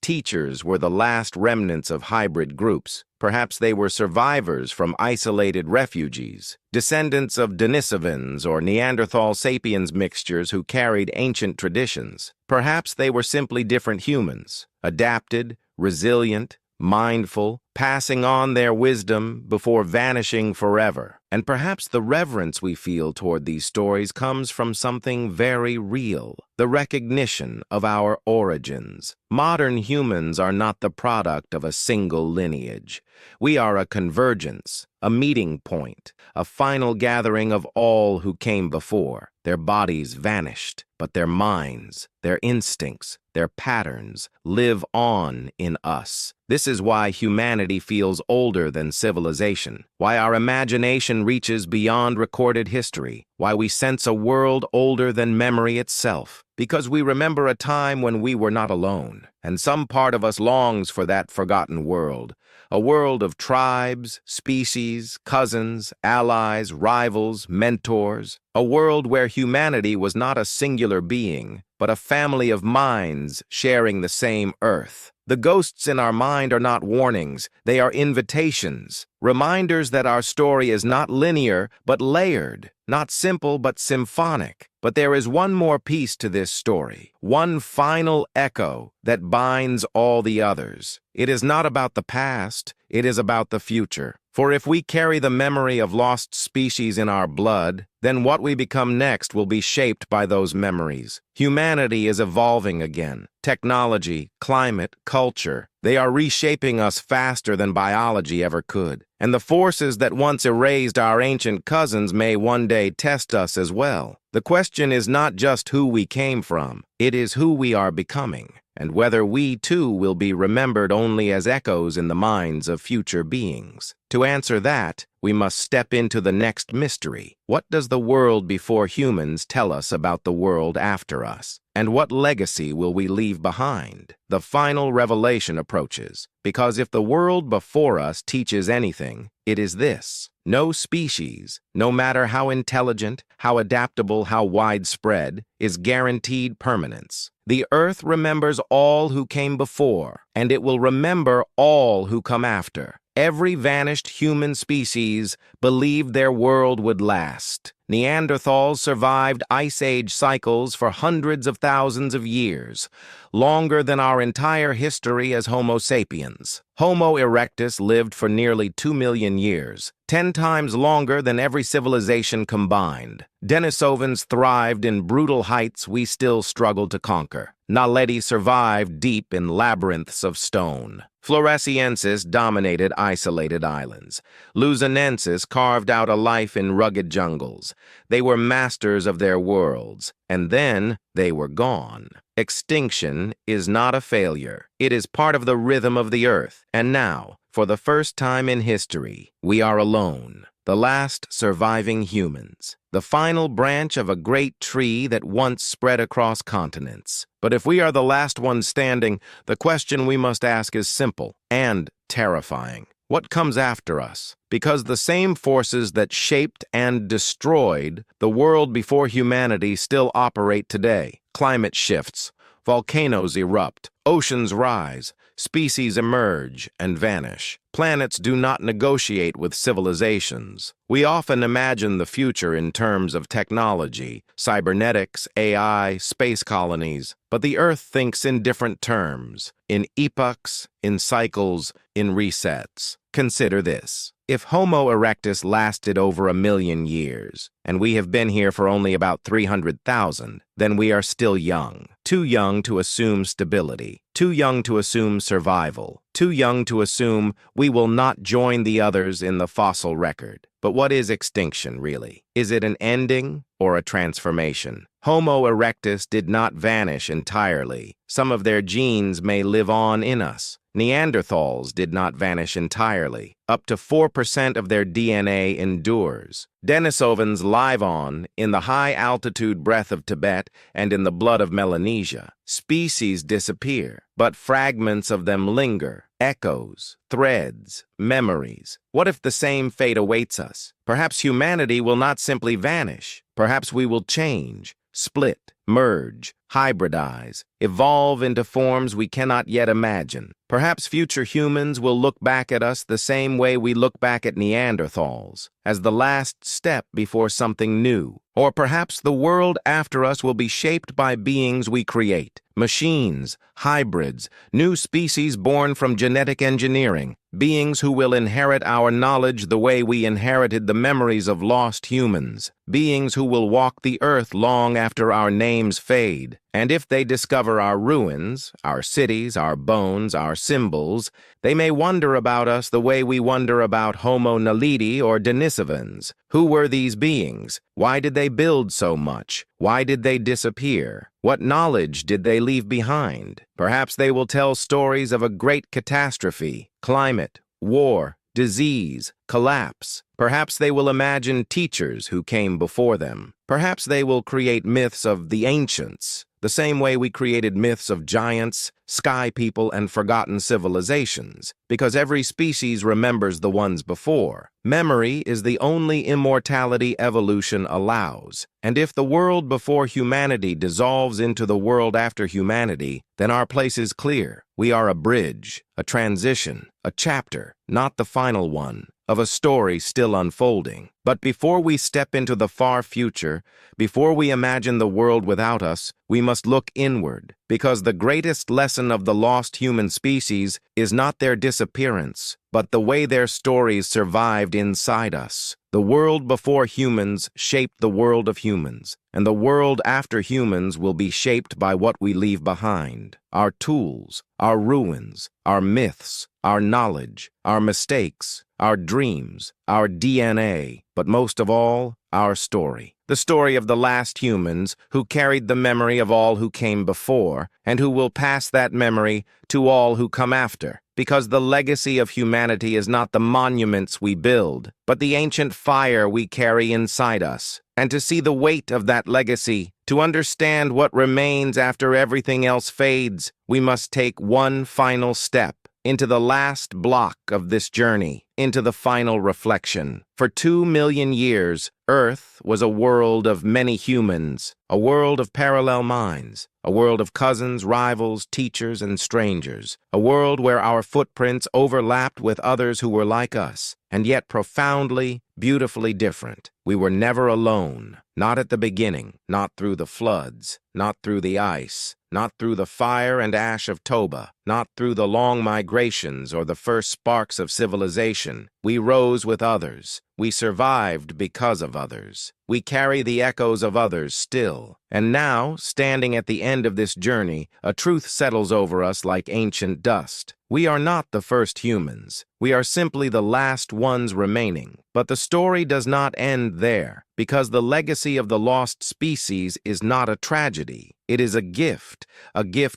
teachers were the last remnants of hybrid groups. Perhaps they were survivors from isolated refugees, descendants of Denisovans or Neanderthal sapiens mixtures who carried ancient traditions. Perhaps they were simply different humans, adapted, resilient, mindful, passing on their wisdom before vanishing forever. And perhaps the reverence we feel toward these stories comes from something very real, the recognition of our origins. Modern humans are not the product of a single lineage. We are a convergence, a meeting point, a final gathering of all who came before. Their bodies vanished, but their minds, their instincts, their patterns live on in us. This is why humanity feels older than civilization, why our imagination reaches beyond recorded history, why we sense a world older than memory itself. Because we remember a time when we were not alone, and some part of us longs for that forgotten world, a world of tribes, species, cousins, allies, rivals, mentors, a world where humanity was not a singular being, but a family of minds sharing the same earth. The ghosts in our mind are not warnings, they are invitations, reminders that our story is not linear but layered, not simple but symphonic. But there is one more piece to this story, one final echo that binds all the others. It is not about the past, it is about the future. For if we carry the memory of lost species in our blood, then what we become next will be shaped by those memories. Humanity is evolving again. Technology, climate, culture, they are reshaping us faster than biology ever could. And the forces that once erased our ancient cousins may one day test us as well. The question is not just who we came from, it is who we are becoming, and whether we too will be remembered only as echoes in the minds of future beings. To answer that, we must step into the next mystery. What does the world before humans tell us about the world after us? And what legacy will we leave behind? The final revelation approaches, because if the world before us teaches anything, it is this. No species, no matter how intelligent, how adaptable, how widespread, is guaranteed permanence. The earth remembers all who came before, and it will remember all who come after. Every vanished human species believed their world would last. Neanderthals survived Ice Age cycles for hundreds of thousands of years, longer than our entire history as Homo sapiens. Homo erectus lived for nearly 2 million years, 10 times longer than every civilization combined. Denisovans thrived in brutal heights we still struggle to conquer. Naledi survived deep in labyrinths of stone. Floresiensis dominated isolated islands. Luzonensis carved out a life in rugged jungles. They were masters of their worlds, and then they were gone. Extinction is not a failure. It is part of the rhythm of the earth. And now, for the first time in history, we are alone, the last surviving humans, the final branch of a great tree that once spread across continents. But if we are the last ones standing, the question we must ask is simple and terrifying. What comes after us? Because the same forces that shaped and destroyed the world before humanity still operate today. Climate shifts, volcanoes erupt, oceans rise, species emerge and vanish. Planets do not negotiate with civilizations. We often imagine the future in terms of technology, cybernetics, AI, space colonies, but the Earth thinks in different terms, in epochs, in cycles, in resets. Consider this. If Homo erectus lasted over 1 million years, and we have been here for only about 300,000, then we are still young. Too young to assume stability, too young to assume survival, too young to assume we will not join the others in the fossil record. But what is extinction, really? Is it an ending or a transformation? Homo erectus did not vanish entirely. Some of their genes may live on in us. Neanderthals did not vanish entirely. Up to 4% of their DNA endures. Denisovans live on in the high-altitude breath of Tibet and in the blood of Melanesia. Species disappear, but fragments of them linger. Echoes, threads, memories. What if the same fate awaits us? Perhaps humanity will not simply vanish. Perhaps we will change, split, merge, hybridize, evolve into forms we cannot yet imagine. Perhaps future humans will look back at us the same way we look back at Neanderthals, as the last step before something new. Or perhaps the world after us will be shaped by beings we create. Machines, hybrids, new species born from genetic engineering, beings who will inherit our knowledge the way we inherited the memories of lost humans, beings who will walk the earth long after our names fade. And if they discover our ruins, our cities, our bones, our symbols, they may wonder about us the way we wonder about Homo Naledi or Denisovans. Who were these beings? Why did they build so much? Why did they disappear? What knowledge did they leave behind? Perhaps they will tell stories of a great catastrophe, climate, war, disease, collapse. Perhaps they will imagine teachers who came before them. Perhaps they will create myths of the ancients, the same way we created myths of giants, sky people, and forgotten civilizations, because every species remembers the ones before. Memory is the only immortality evolution allows, and if the world before humanity dissolves into the world after humanity, then our place is clear. We are a bridge, a transition, a chapter, not the final one, of a story still unfolding. But before we step into the far future, before we imagine the world without us, we must look inward, because the greatest lesson of the lost human species is not their disappearance, but the way their stories survived inside us. The world before humans shaped the world of humans, and the world after humans will be shaped by what we leave behind. Our tools, our ruins, our myths, our knowledge, our mistakes, our dreams, our DNA, but most of all, our story. The story of the last humans who carried the memory of all who came before, and who will pass that memory to all who come after. Because the legacy of humanity is not the monuments we build, but the ancient fire we carry inside us. And to see the weight of that legacy, to understand what remains after everything else fades, we must take one final step into the last block of this journey, into the final reflection. For 2 million years, Earth was a world of many humans, a world of parallel minds, a world of cousins, rivals, teachers, and strangers, a world where our footprints overlapped with others who were like us, and yet profoundly, beautifully different. We were never alone, not at the beginning, not through the floods, not through the ice, not through the fire and ash of Toba, not through the long migrations or the first sparks of civilization. We rose with others. We survived because of others. We carry the echoes of others still. And now, standing at the end of this journey, a truth settles over us like ancient dust. We are not the first humans. We are simply the last ones remaining. But the story does not end there, because the legacy of the lost species is not a tragedy. It is a gift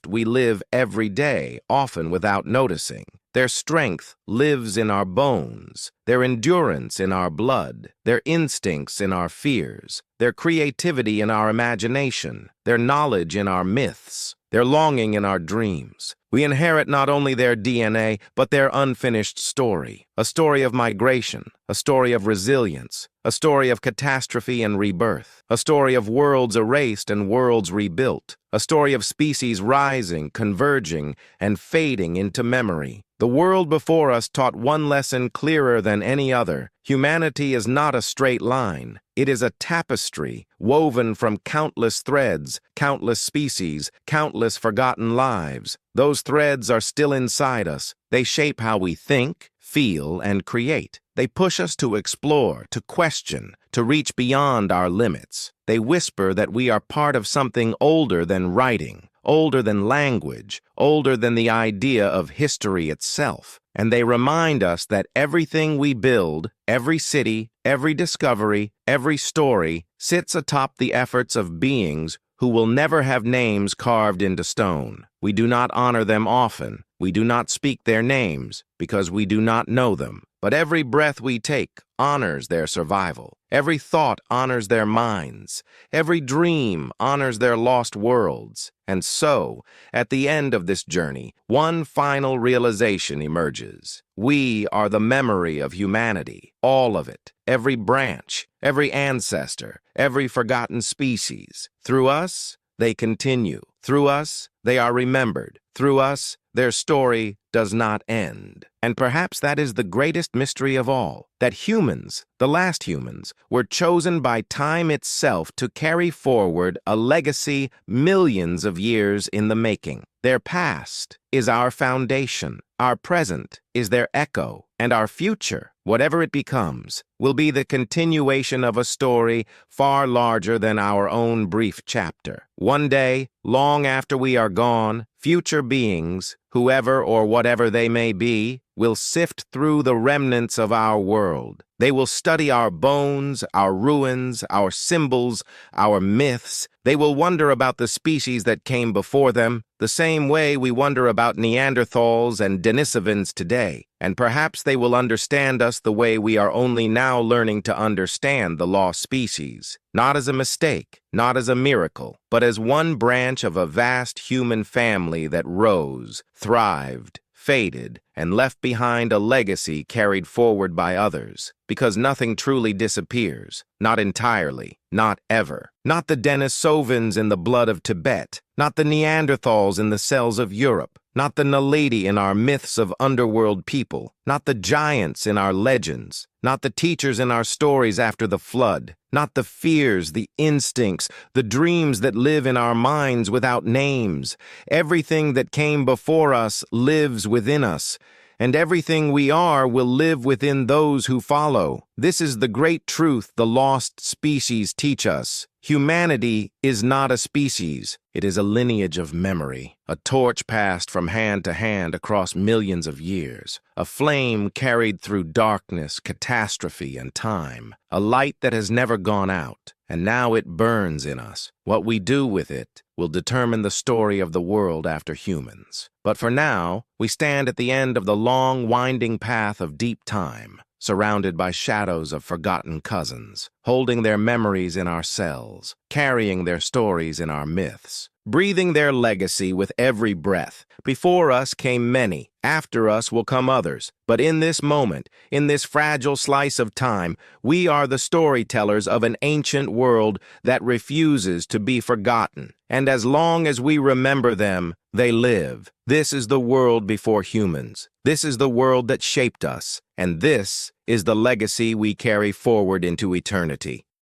we live every day, often without noticing. Their strength lives in our bones, their endurance in our blood, their instincts in our fears, their creativity in our imagination, their knowledge in our myths, their longing in our dreams. We inherit not only their DNA, but their unfinished story, a story of migration, a story of resilience, a story of catastrophe and rebirth, a story of worlds erased and worlds rebuilt, a story of species rising, converging, and fading into memory. The world before us taught one lesson clearer than any other. Humanity is not a straight line. It is a tapestry woven from countless threads, countless species, countless forgotten lives. Those threads are still inside us. They shape how we think, feel, and create. They push us to explore, to question, to reach beyond our limits. They whisper that we are part of something older than writing, older than language, older than the idea of history itself. And they remind us that everything we build, every city, every discovery, every story, sits atop the efforts of beings who will never have names carved into stone. We do not honor them often. We do not speak their names because we do not know them. But every breath we take honors their survival. Every thought honors their minds. Every dream honors their lost worlds. And so, at the end of this journey, one final realization emerges. We are the memory of humanity, all of it, every branch, every ancestor, every forgotten species. Through us, they continue. Through us, they are remembered. Through us, their story does not end. And perhaps that is the greatest mystery of all, that humans, the last humans, were chosen by time itself to carry forward a legacy millions of years in the making. Their past is our foundation, our present is their echo, and our future, whatever it becomes, will be the continuation of a story far larger than our own brief chapter. One day, long after we are gone, future beings, whoever or whatever they may be, will sift through the remnants of our world. They will study our bones, our ruins, our symbols, our myths. They will wonder about the species that came before them, the same way we wonder about Neanderthals and Denisovans today. And perhaps they will understand us the way we are only now learning to understand the lost species. Not as a mistake, not as a miracle, but as one branch of a vast human family that rose, thrived, faded, and left behind a legacy carried forward by others. Because nothing truly disappears, not entirely, not ever. Not the Denisovans in the blood of Tibet, not the Neanderthals in the cells of Europe, not the Naledi in our myths of underworld people, not the giants in our legends, not the teachers in our stories after the flood, not the fears, the instincts, the dreams that live in our minds without names. Everything that came before us lives within us, and everything we are will live within those who follow. This is the great truth the lost species teach us. Humanity is not a species. It is a lineage of memory, a torch passed from hand to hand across millions of years, a flame carried through darkness, catastrophe, and time, a light that has never gone out, and now it burns in us. What we do with it will determine the story of the world after humans. But for now, we stand at the end of the long, winding path of deep time, surrounded by shadows of forgotten cousins, holding their memories in our cells, carrying their stories in our myths, breathing their legacy with every breath. Before us came many, after us will come others. But in this moment, in this fragile slice of time, we are the storytellers of an ancient world that refuses to be forgotten. And as long as we remember them, they live. This is the world before humans. This is the world that shaped us. And this is the legacy we carry forward into eternity.